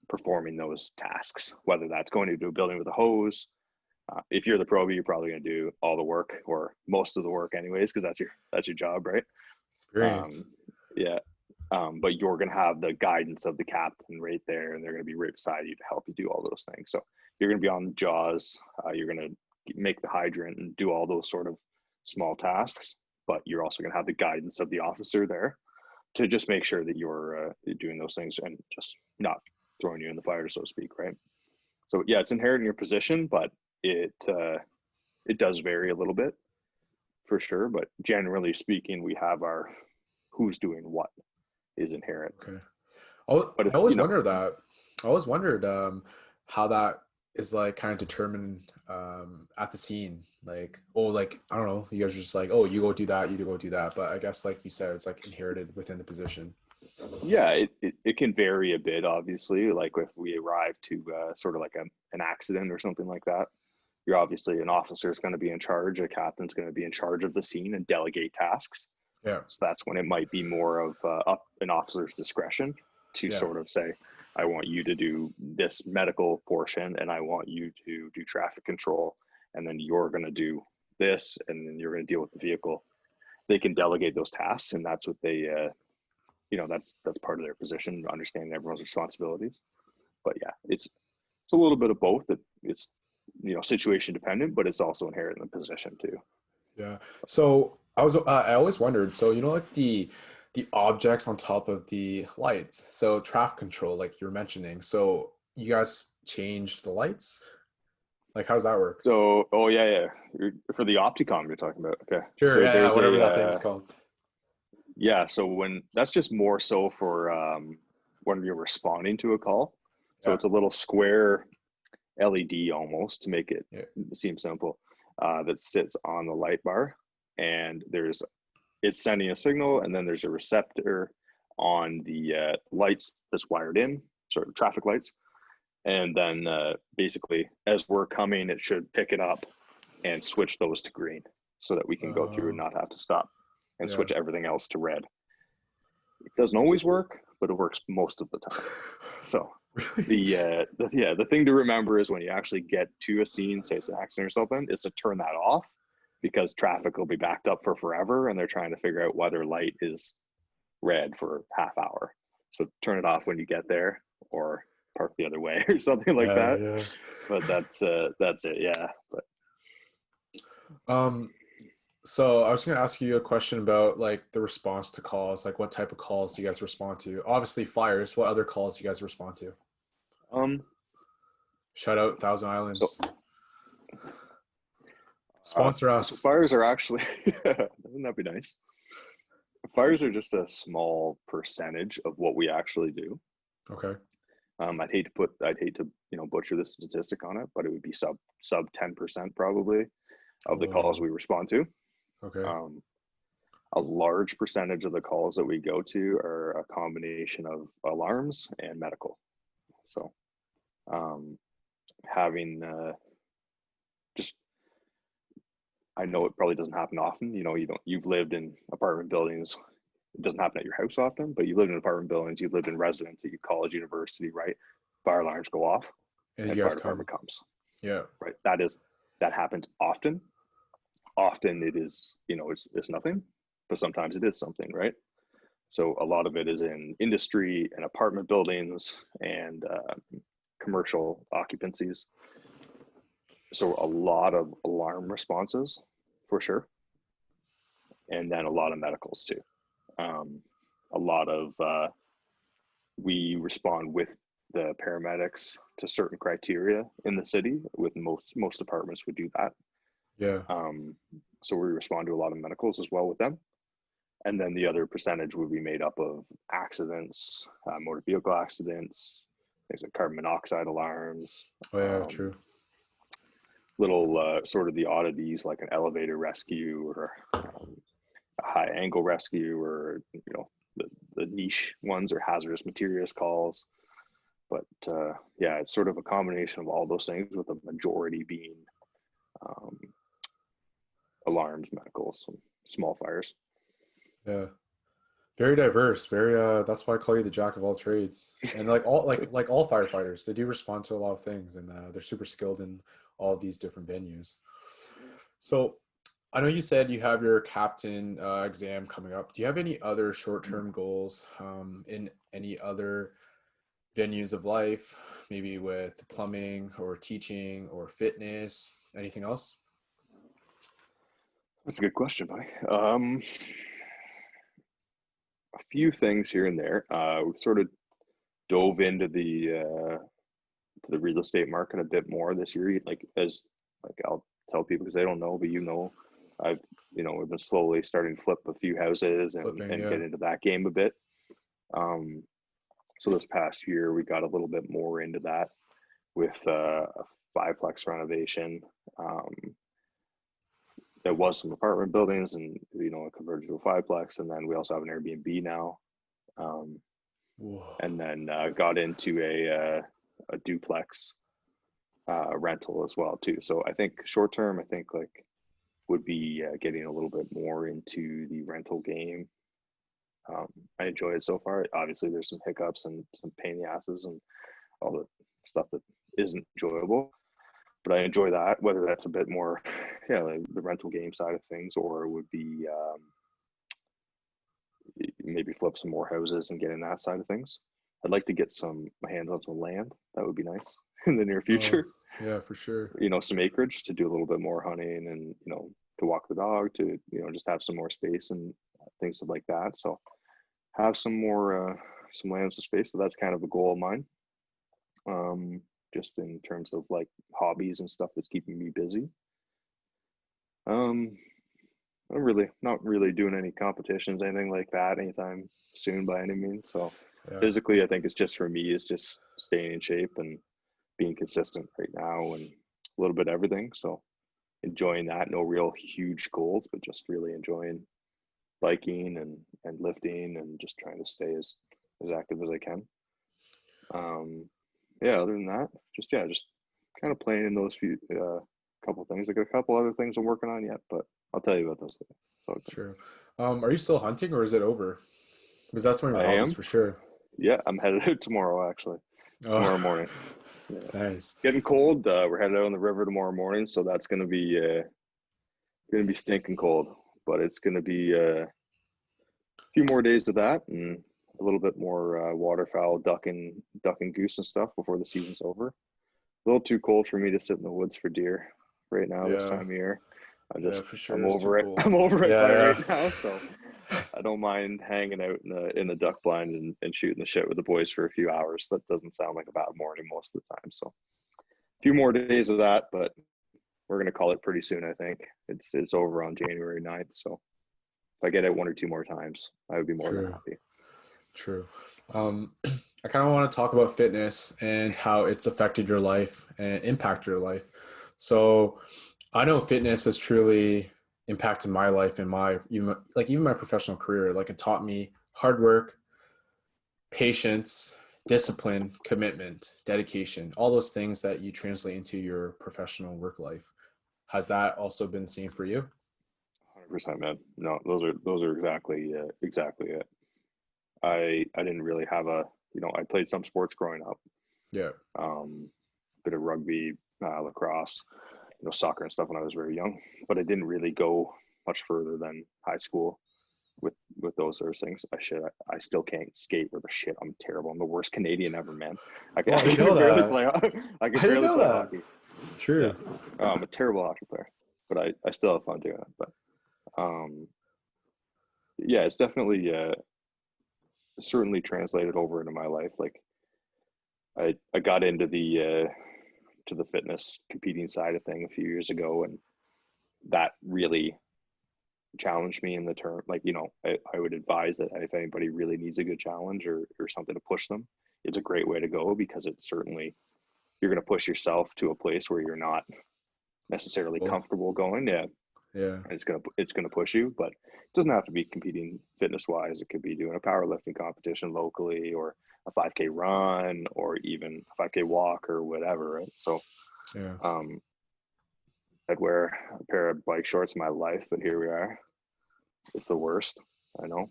performing those tasks, whether that's going into a building with a hose. If you're the probie, you're probably going to do all the work or most of the work anyways, because that's your job, right? Experience. But you're going to have the guidance of the captain right there, and they're going to be right beside you to help you do all those things. So you're going to be on the jaws. You're going to make the hydrant and do all those sort of small tasks, but you're also going to have the guidance of the officer there to just make sure that you're doing those things and just not throwing you in the fire, so to speak, right? So yeah, it's inherent in your position, but it does vary a little bit for sure. But generally speaking, we have our who's doing what is inherent. Okay. I always wondered that. I always wondered how that is like kind of determined at the scene? Like, oh, like I don't know, you guys are just like, oh, you go do that, you go do that. But I guess like you said, it's like inherited within the position. Yeah, it can vary a bit, obviously. Like if we arrive to sort of like an accident or something like that, you're obviously an officer is going to be in charge, a captain's going to be in charge of the scene and delegate tasks. Yeah, So that's when it might be more of up an officer's discretion to yeah, sort of say, I want you to do this medical portion and I want you to do traffic control. And then you're going to do this and then you're going to deal with the vehicle. They can delegate those tasks, and that's what they, that's part of their position, understanding everyone's responsibilities. But yeah, it's a little bit of both. It's situation dependent, but it's also inherent in the position too. yeah. So I always wondered. So like the objects on top of the lights. So traffic control, like you were mentioning. So you guys changed the lights. Like, how does that work? So, oh yeah, yeah. For the Opticom you're talking about. Okay. Sure, So yeah, yeah, there's whatever a that thing's called. yeah. So when that's just more so for when you're responding to a call. So Yeah, it's a little square LED almost to make it yeah. seem simple that sits on the light bar, and it's sending a signal, and then there's a receptor on the lights that's wired in, sort of traffic lights, and then basically as we're coming, it should pick it up and switch those to green so that we can go through and Uh, not have to stop and yeah. switch everything else to red. It doesn't always work, but it works most of the time. So Really? the thing to remember is when you actually get to a scene, say it's an accident or something, is to turn that off, because traffic will be backed up for forever and they're trying to figure out whether light is red for half hour. So turn it off when you get there, or park the other way or something like Yeah, that. yeah. But that's it. Yeah. But Um, so I was gonna ask you a question about like the response to calls. Like, what type of calls do you guys respond to? Obviously, fires. What other calls do you guys respond to? um Shout out Thousand so Islands. Sponsor so us. fires are actually wouldn't that be nice? Fires are just a small percentage of what we actually do. Okay. I'd hate to butcher the statistic on it, but it would be sub 10% probably of the calls Whoa. we respond to. Okay. Um, a large percentage of the calls that we go to are a combination of alarms and medical. So um, having just I know it probably doesn't happen often. You've lived in apartment buildings. It doesn't happen at your house often, but you lived in apartment buildings, you've lived in residence at your college, university, right? Fire alarms go off And and you guys fire come. department comes, Yeah. right? That happens often. Often it is, it's nothing, but sometimes it is something, right? So a lot of it is in industry and apartment buildings and commercial occupancies. So a lot of alarm responses for sure. And then a lot of medicals too. A lot of we respond with the paramedics to certain criteria in the city. With most departments would do that. Yeah. So we respond to a lot of medicals as well with them. And then the other percentage would be made up of accidents, motor vehicle accidents, things like carbon monoxide alarms, Oh yeah. um, True. little sort of the oddities like an elevator rescue or a high angle rescue, or the niche ones or hazardous materials calls. But yeah, it's sort of a combination of all those things, with the majority being um, alarms, medicals, and small fires. Yeah. Very diverse. Very. That's why I call you the jack of all trades. And like all firefighters, they do respond to a lot of things, and they're super skilled in all of these different venues. So I know you said you have your captain exam coming up. Do you have any other short-term goals in any other venues of life, maybe with plumbing or teaching or fitness, anything else? That's a good question, buddy. A few things here and there. We've sort of dove into the real estate market a bit more this year. Like I'll tell people because they don't know, but I've we've been slowly starting to flip a few houses and Flipping, yeah. get into that game a bit. So this past year we got a little bit more into that. with a fiveplex renovation. There was some apartment buildings, and it converted to a fiveplex, and then we also have an Airbnb now. And then got into a duplex rental as well too. So I think short term, I think like would be getting a little bit more into the rental game. I enjoy it so far. Obviously, there's some hiccups and some pain in the asses and all the stuff that isn't enjoyable, but I enjoy that. Whether that's a bit more, like the rental game side of things, or it would be maybe flip some more houses and get in that side of things. I'd like to get my hands on some land. That would be nice in the near future. Yeah, for sure. Some acreage to do a little bit more hunting and, to walk the dog, to, just have some more space and things like that. So have some land, some space. So that's kind of a goal of mine. Just in terms of like hobbies and stuff that's keeping me busy. I'm not really doing any competitions, anything like that anytime soon by any means. So physically, I think it's just for me is just staying in shape and being consistent right now and a little bit of everything. So enjoying that, no real huge goals, but just really enjoying biking and lifting and just trying to stay as active as I can. Other than that, just kind of playing in those few couple things. I got a couple other things I'm working on yet, but I'll tell you about those things. So, sure. Are you still hunting or is it over? Because that's one of your hobbies for sure. Yeah, I'm headed out tomorrow actually. Tomorrow morning. Yeah. Nice. Getting cold. We're headed out on the river tomorrow morning, so that's gonna be stinking cold. But it's gonna be a few more days of that and a little bit more waterfowl, duck and goose and stuff before the season's over. A little too cold for me to sit in the woods for deer right now this time of year. For sure. I'm over it. I'm over it right now, so I don't mind hanging out in the duck blind and shooting the shit with the boys for a few hours. That doesn't sound like a bad morning most of the time. So a few more days of that, but we're gonna call it pretty soon. I think it's over on January 9th. So if I get it one or two more times, I would be more than happy. True. I kind of want to talk about fitness and how it's affected your life and impacted your life. So I know fitness has truly impacted my life and even my professional career. Like it taught me hard work, patience, discipline, commitment, dedication, all those things that you translate into your professional work life. Has that also been the same for you? 100%, man. No, those are exactly it. I didn't really have I played some sports growing up. Yeah. Bit of rugby, lacrosse, soccer and stuff when I was very young, but I didn't really go much further than high school with those sort of things. I still can't skate worth a shit. I'm terrible. I'm the worst Canadian ever, man. I can barely play hockey. True. Yeah. I'm a terrible hockey player, but I still have fun doing it. But it's definitely certainly translated over into my life. Like I got into the fitness competing side of thing a few years ago, and that really challenged me in the term. Like, I would advise that if anybody really needs a good challenge or something to push them, it's a great way to go, because it's certainly, you're going to push yourself to a place where you're not necessarily comfortable going. Yeah. It's gonna push you, but it doesn't have to be competing fitness wise. It could be doing a powerlifting competition locally, or a 5K run, or even a 5K walk, or whatever. Right. So, I'd wear a pair of bike shorts in my life, but here we are. It's the worst, I know.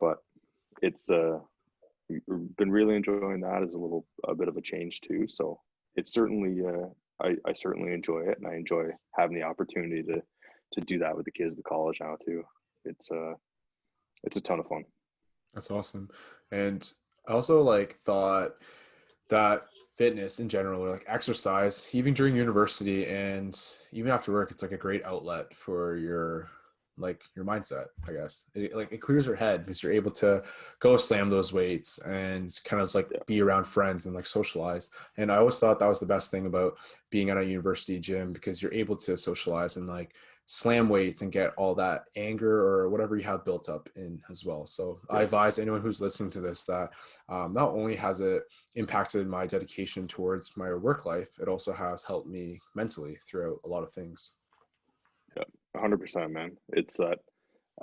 But it's been really enjoying that as a bit of a change too. So it's certainly I certainly enjoy it, and I enjoy having the opportunity to do that with the kids at college now too. It's a ton of fun. That's awesome. And I also thought that fitness in general, or exercise, even during university and even after work, it's a great outlet for your mindset, I guess. It clears your head because you're able to go slam those weights and kind of be around friends and socialize. And I always thought that was the best thing about being at a university gym, because you're able to socialize and slam weights and get all that anger or whatever you have built up in as well. So I advise anyone who's listening to this that not only has it impacted my dedication towards my work life, it also has helped me mentally throughout a lot of things. Yeah, 100%, man. It's that,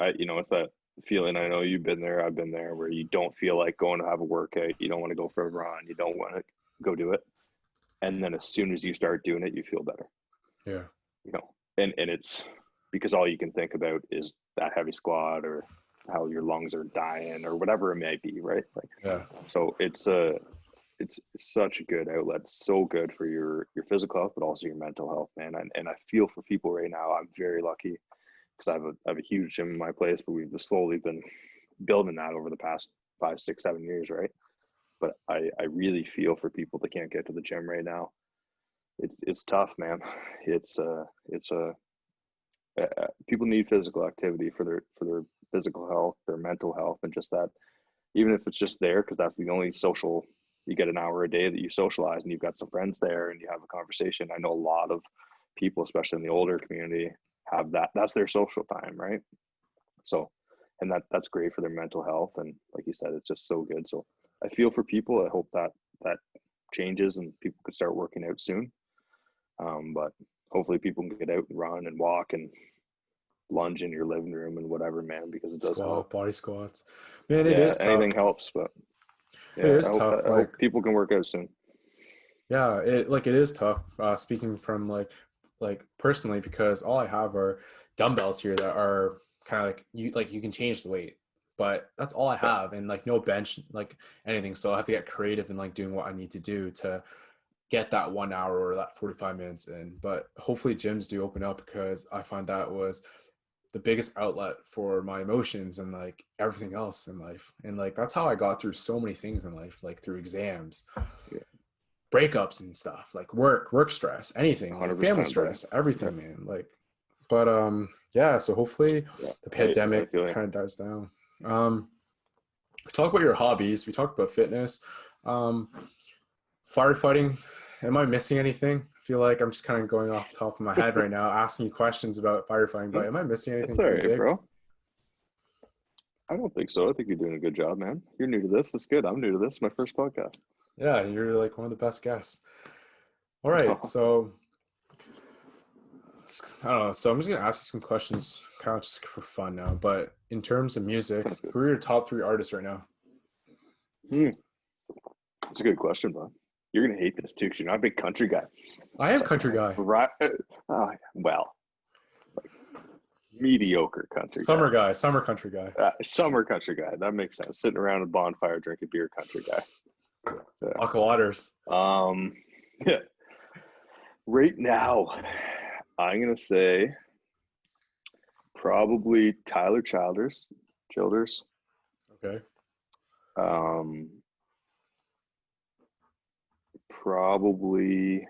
it's that feeling. I know you've been there, I've been there, where you don't feel like going to have a workout. You don't want to go for a run. You don't want to go do it. And then as soon as you start doing it, you feel better. Yeah. And it's because all you can think about is that heavy squat or how your lungs are dying or whatever it may be, right? Like, Yeah. So it's such a good outlet. It's so good for your physical health, but also your mental health, man. And I feel for people right now. I'm very lucky because I have a huge gym in my place, but we've slowly been building that over the past 5, 6, 7 years, right? But I really feel for people that can't get to the gym right now. It's tough, man. It's people need physical activity for their physical health, their mental health, and just that. Even if it's just there, because that's the only social. You get an hour a day that you socialize, and you've got some friends there, and you have a conversation. I know a lot of people, especially in the older community, have that. That's their social time, right? So, and that's great for their mental health. And like you said, it's just so good. So I feel for people. I hope that changes and people could start working out soon. But hopefully people can get out and run and walk and lunge in your living room and whatever, man, because it does help. Body squats. Man, it Yeah, is tough. anything helps, but It yeah, is tough. I hope people can work out soon. Yeah, it is tough. Speaking from like personally, because all I have are dumbbells here that are kind of like you can change the weight, but that's all I have, and like no bench, like anything. So I have to get creative in like doing what I need to do to get that 1 hour or that 45 minutes in. But hopefully gyms do open up, because I find that was the biggest outlet for my emotions and like everything else in life. And like that's how I got through so many things in life, like through exams, breakups and stuff, like work stress, anything, like family 100%, buddy. stress, everything, man. Like, but yeah, so hopefully the pandemic kind of dies down. We talk about your hobbies, we talked about fitness, firefighting. Am I missing anything? I feel like I'm just kind of going off the top of my head right now, asking you questions about firefighting, but am I missing anything That's all right, big? bro. I don't think so. I think you're doing a good job, man. You're new to this. That's good. I'm new to this. My first podcast. Yeah, you're like one of the best guests. All right, so I don't know. So I'm just gonna ask you some questions, kind of just for fun now. But in terms of music, who are your top 3 artists right now? That's a good question, bud. You're gonna hate this too, because you're not a big country guy. I am country guy. Right? Well, like mediocre country Summer guy, summer country guy. Summer country guy. That makes sense. Sitting around a bonfire drinking beer, country guy. Aqua Waters. Yeah. Right now, I'm gonna say probably Tyler Childers. Okay. Probably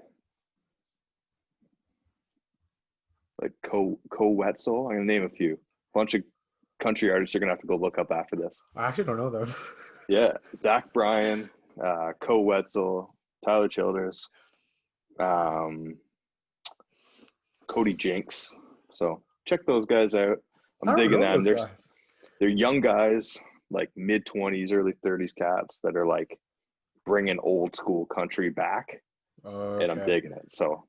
like Co Wetzel. I'm gonna name a few. Bunch of country artists you're gonna have to go look up after this. I actually don't know them. Yeah, Zach Bryan, Co Wetzel, Tyler Childers, Cody Jinks. So check those guys out. I'm digging them. They're young guys, like mid-20s, early 30s cats that are like bringing old school country back. Okay. And I'm digging it. So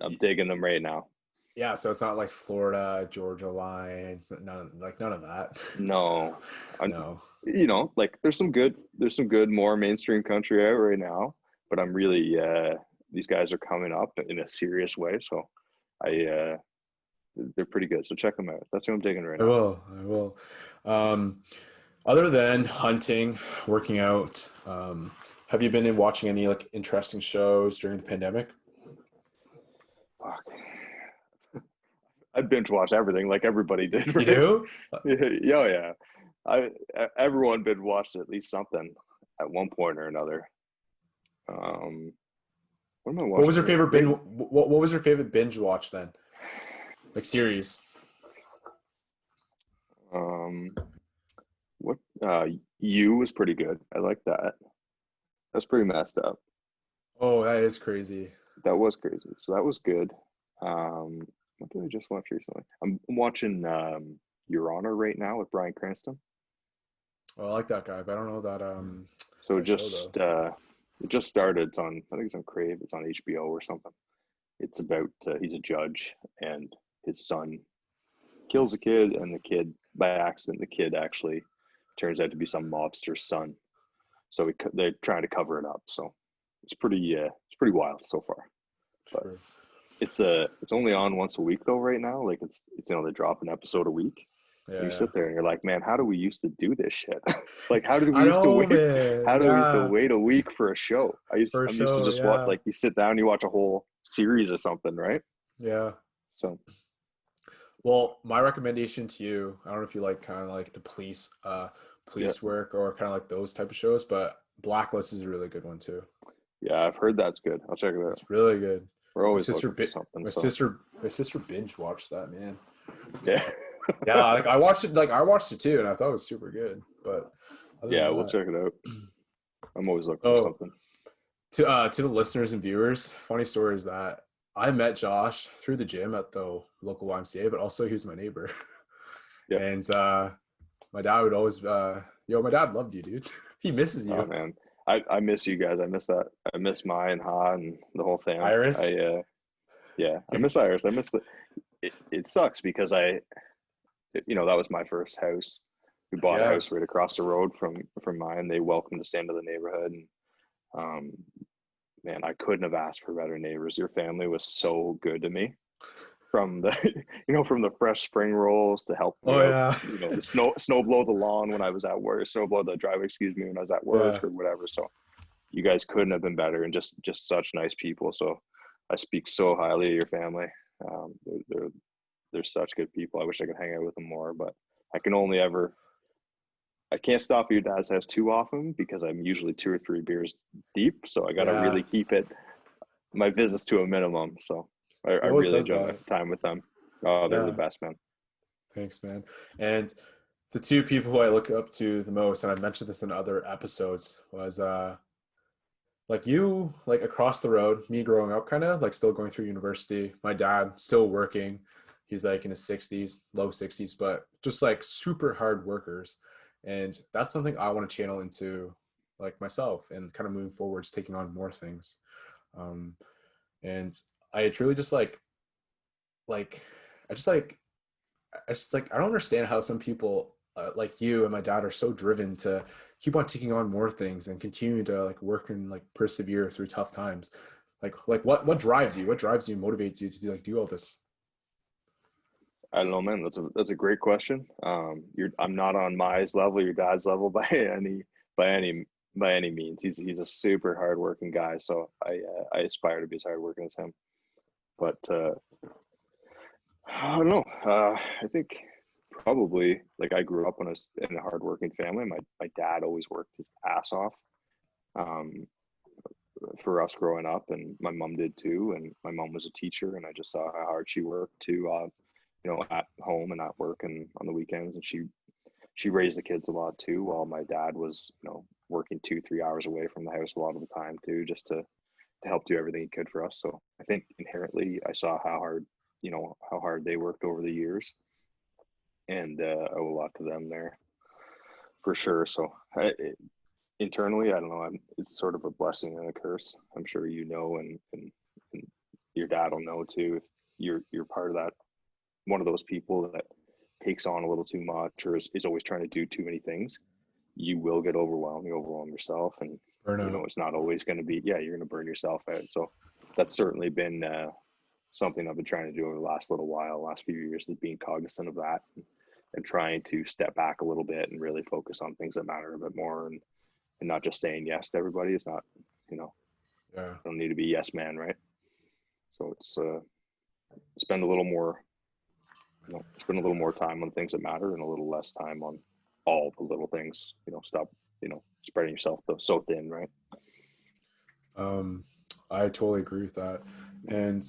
I'm digging them right now. Yeah, so it's not like Florida, Georgia line. It's none of that. No. No. You know, like there's some good more mainstream country out right now, but I'm really these guys are coming up in a serious way. So they're pretty good. So check them out. That's what I'm digging right now. I will. Other than hunting, working out, have you been watching any like interesting shows during the pandemic? Fuck. I binge watched everything like everybody did. Right? You do? Yeah. Everyone binge watched at least something at one point or another. What am I watching? What was your favorite binge? What was your favorite binge watch then? Like series? What You was pretty good. I like that. That's pretty messed up. Oh, that is crazy. That was crazy. So that was good. What did I just watch recently? I'm watching Your Honor right now with Bryan Cranston. Oh, I like that guy, but I don't know that So that show though. it just started. It's on, I think it's on Crave. It's on HBO or something. It's about he's a judge and his son kills a kid, and the kid by accident, the kid actually turns out to be some mobster's son. So they're trying to cover it up. So it's pretty wild so far. But Sure. it's only on once a week though right now. Like it's they drop an episode a week. And you Yeah. sit there and you're like, man, how do we used to do this shit? Like, how did we I used to know, wait? man. How do we used to Yeah. wait a week for a show? For I'm used to sure. just watch, Yeah. like, you sit down, you watch a whole series or something, right? Yeah. So Well, my recommendation to you, I don't know if you like kind of like the yeah, police work or kind of like those type of shows, but Blacklist is a really good one too. yeah, I've heard that's good. I'll check it out. It's really good. We're My always sister looking for something. my So sister binge watched that, man. yeah, Yeah, like I watched it too and I thought it was super good. But other than yeah, we'll that, check it out. I'm always looking for so something. to the listeners and viewers, funny story is that I met Josh through the gym at the local YMCA, but also he was my neighbor. Yeah. And my dad would always my dad loved you, dude. He misses Oh you. man, I miss you guys. I miss that. I miss Mai and Ha and the whole fam. Iris. Yeah, I miss Iris. I miss it sucks because that was my first house. We bought a Yeah. house right across the road from mine. They welcomed us into the neighborhood, and um, man, I couldn't have asked for better neighbors. Your family was so good to me. From the from the fresh spring rolls to help me Oh out, yeah. the snow blow the lawn when I was at work, snow blow the driveway, excuse me, when I was at work Yeah. or whatever. So you guys couldn't have been better, and just such nice people. So I speak so highly of your family. Um, they're such good people. I wish I could hang out with them more, but I can only ever. I can't stop at your dad's house too often because I'm usually 2 or 3 beers deep. So I got to Yeah. really keep my visits to a minimum. So I He always really does enjoy my that. time with them. Oh, they're the Yeah. best, man. Thanks, man. And the two people who I look up to the most, and I mentioned this in other episodes, was like you, like across the road, me growing up, kind of like still going through university. My dad still working. He's like in his 60s, low 60s, but just like super hard workers. And that's something I want to channel into like myself and kind of moving forwards, taking on more things. Um, and I truly just like, I just like, I don't understand how some people like you and my dad are so driven to keep on taking on more things and continue to like work and like persevere through tough times. Like what drives you? What drives you, motivates you to do all this? I don't know, man. That's a great question. I'm not on Mai's level, your dad's level by any by any means. He's a super hardworking guy, so I aspire to be as hardworking as him. But I don't know. I think probably like I grew up when I was in a hardworking family. My dad always worked his ass off um, for us growing up, and my mom did too. And my mom was a teacher, and I just saw how hard she worked to at home and at work and on the weekends. And she raised the kids a lot too, while my dad was working 2-3 hours away from the house a lot of the time too, just to help do everything he could for us. So I think inherently I saw how hard they worked over the years, and owe a lot to them there for sure. So internally, I don't know. It's sort of a blessing and a curse. I'm sure and your dad will know too. If you're part of that, one of those people that takes on a little too much or is always trying to do too many things, you will get overwhelmed. You overwhelm yourself, and Burnout. it's not always going to be. Yeah, you're going to burn yourself out. So that's certainly been something I've been trying to do over the last little while, last few years, is being cognizant of that and trying to step back a little bit and really focus on things that matter a bit more, and not just saying yes to everybody. It's not, Yeah. I don't need to be yes man, right? So it's spend a little more, spend a little more time on things that matter and a little less time on all the little things. Stop, spreading yourself so thin, right? I totally agree with that. And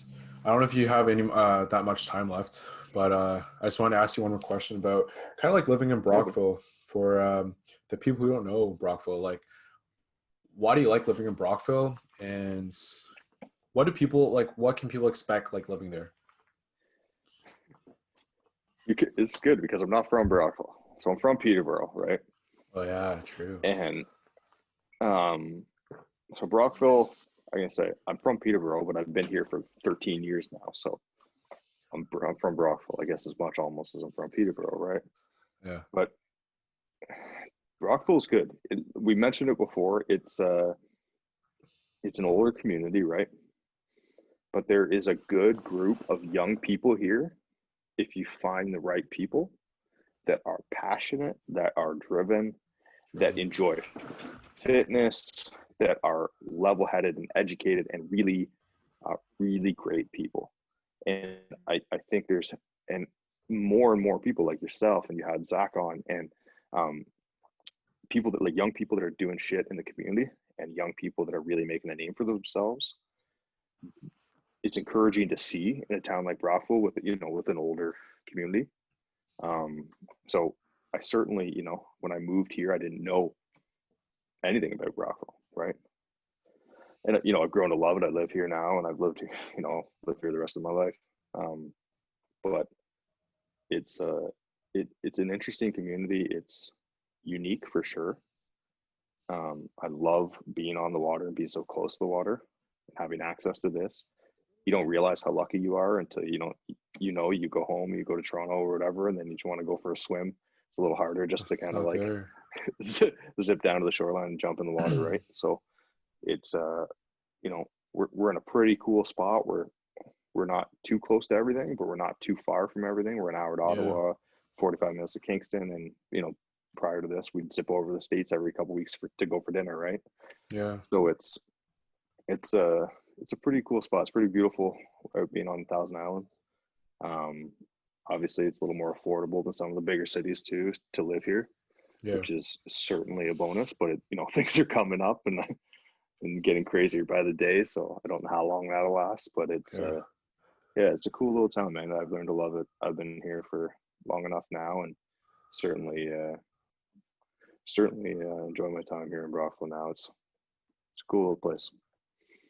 I don't know if you have any that much time left, but I just wanted to ask you one more question about kind of like living in Yeah, but Brockville for the people who don't know Brockville. Like, why do you like living in Brockville, and what do people like? What can people expect like living there? It's good because I'm not from Brockville, so I'm from Peterborough, right? Oh yeah, true. And um, so Brockville, I can say I'm from Peterborough, but I've been here for 13 years now, so I'm from Brockville, I guess, as much almost as I'm from Peterborough, right? Yeah. But Brockville's good. We mentioned it before. It's an older community, right? But there is a good group of young people here if you find the right people that are passionate, that are driven, that enjoy fitness, that are level-headed and educated, and really great people. And I think there's and more people like yourself, and you had Zach on, and um, people that like young people that are doing shit in the community, and young people that are really making a name for themselves. It's encouraging to see in a town like Brockville with with an older community. So I certainly, when I moved here, I didn't know anything about Brockville, right? And I've grown to love it. I live here now, and I've lived here, lived here the rest of my life. But it's it's an interesting community. It's unique for sure. I love being on the water and being so close to the water and having access to this. You don't realize how lucky you are until you go home, you go to Toronto or whatever, and then you just want to go for a swim. It's a little harder just to It's kind of not like there. zip down to the shoreline and jump in the water, right? So it's we're in a pretty cool spot where we're not too close to everything, but we're not too far from everything. We're an hour to Yeah. Ottawa, 45 minutes to Kingston, and prior to this, we'd zip over the States every couple of weeks to go for dinner, right? Yeah. So it's a pretty cool spot. It's pretty beautiful out being on Thousand Islands. Um, Obviously, it's a little more affordable than some of the bigger cities too to live here, Yeah. which is certainly a bonus. But things are coming up and getting crazier by the day. So I don't know how long that'll last, but it's Yeah. yeah, it's a cool little town, man. I've learned to love it. I've been here for long enough now, and certainly enjoy my time here in Brockville now. It's a cool little place.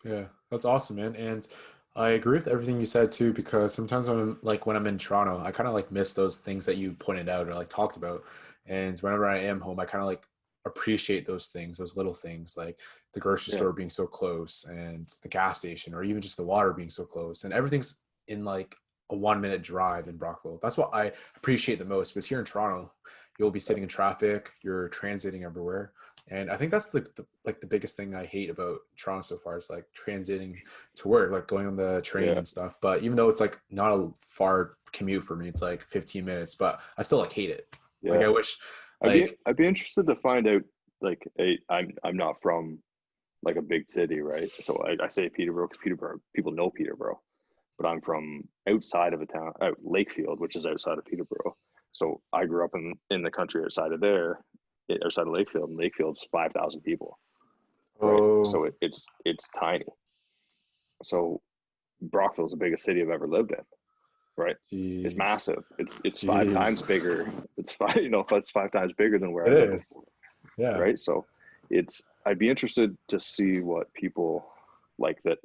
Yeah, that's awesome, man. And I agree with everything you said too, because sometimes when I'm in Toronto, I kind of like miss those things that you pointed out or like talked about. And whenever I am home, I kind of like appreciate those things, those little things, like the grocery Yeah, store being so close and the gas station, or even just the water being so close, and everything's in like a 1 minute drive in Brockville. That's what I appreciate the most. Because here in Toronto, you'll be sitting in traffic, you're transiting everywhere. And I think that's the biggest thing I hate about Toronto so far is like transiting to work, like going on the train yeah, and stuff. But even though it's like not a far commute for me, it's like 15 minutes, but I still like hate it. Like yeah. I wish I'd be like I'd be interested to find out. Like, I'm not from like a big city, right? So I say Peterborough because Peterborough people know Peterborough, but I'm from outside of a town, out Lakefield, which is outside of Peterborough. So I grew up in the country outside of there, outside of Lakefield, and Lakefield's 5,000 people, right? oh So it's tiny. So Brockville's the biggest city I've ever lived in, right? It's jeez. massive. It's five Jeez. times bigger. It's five, it's 5 times bigger than where I It lived is. before, Yeah. right? So I'd be interested to see what people like that,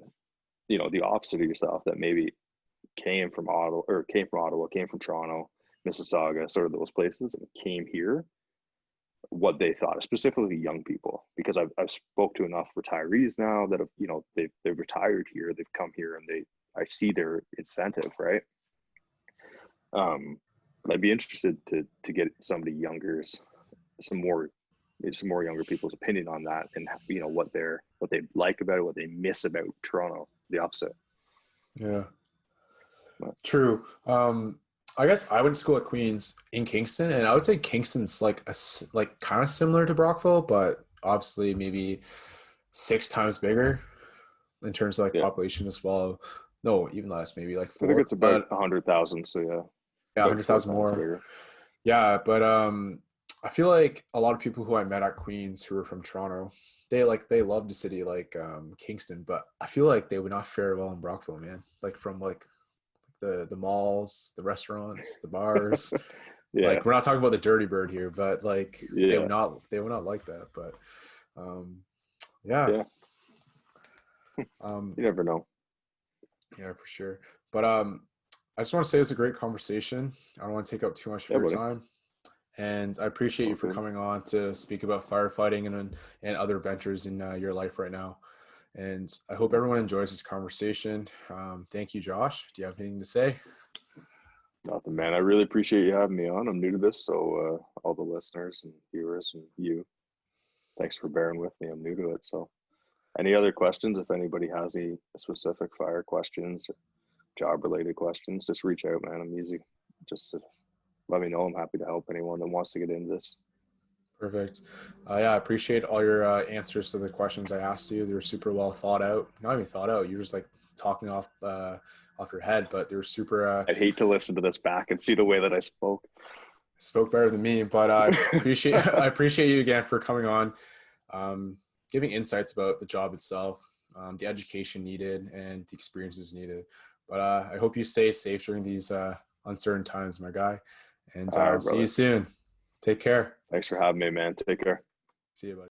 the opposite of yourself that maybe came from Toronto, Mississauga, sort of those places, and came here, what they thought, specifically young people, because I've spoke to enough retirees now that have, they've retired here, they've come here, and I see their incentive, right? Um, I'd be interested to get somebody younger's some more some more younger people's opinion on that, and what they like about it, what they miss about Toronto, the opposite. Yeah. But True. I guess I went to school at Queens in Kingston, and I would say Kingston's like like kind of similar to Brockville, but obviously maybe 6 times bigger in terms of like yeah, population as well. No, even less, maybe like I think four, it's about but 100,000. So yeah, yeah, about four 100,000 times more. bigger. Yeah, but I feel like a lot of people who I met at Queens who were from Toronto, they loved the city like Kingston, but I feel like they would not fare well in Brockville, man. Like from like the malls, the restaurants, the bars. Yeah, Like we're not talking about the dirty bird here, but like yeah, they would not like that. But um yeah. yeah. Um You never know. yeah, for sure. But I just want to say it's a great conversation. I don't want to take up too much of Yeah, your buddy. time. And I appreciate you for Okay. coming on to speak about firefighting and other ventures in your life right now. And I hope everyone enjoys this conversation. Thank you, Josh. Do you have anything to say? Nothing, man. I really appreciate you having me on. I'm new to this, so all the listeners and viewers and you, thanks for bearing with me. I'm new to it. So any other questions, if anybody has any specific fire questions or job related questions, just reach out, man. I'm easy. Just let me know. I'm happy to help anyone that wants to get into this. Perfect. Yeah, I appreciate all your answers to the questions I asked you. They were super well thought out. Not even thought out. You were just like talking off your head, but they were super. I'd hate to listen to this back and see the way that I spoke. Spoke better than me, but I appreciate you again for coming on, giving insights about the job itself, the education needed, and the experiences needed. But I hope you stay safe during these uncertain times, my guy. And All I'll right, see you brother. soon. Take care. Thanks for having me, man. Take care. See you, buddy.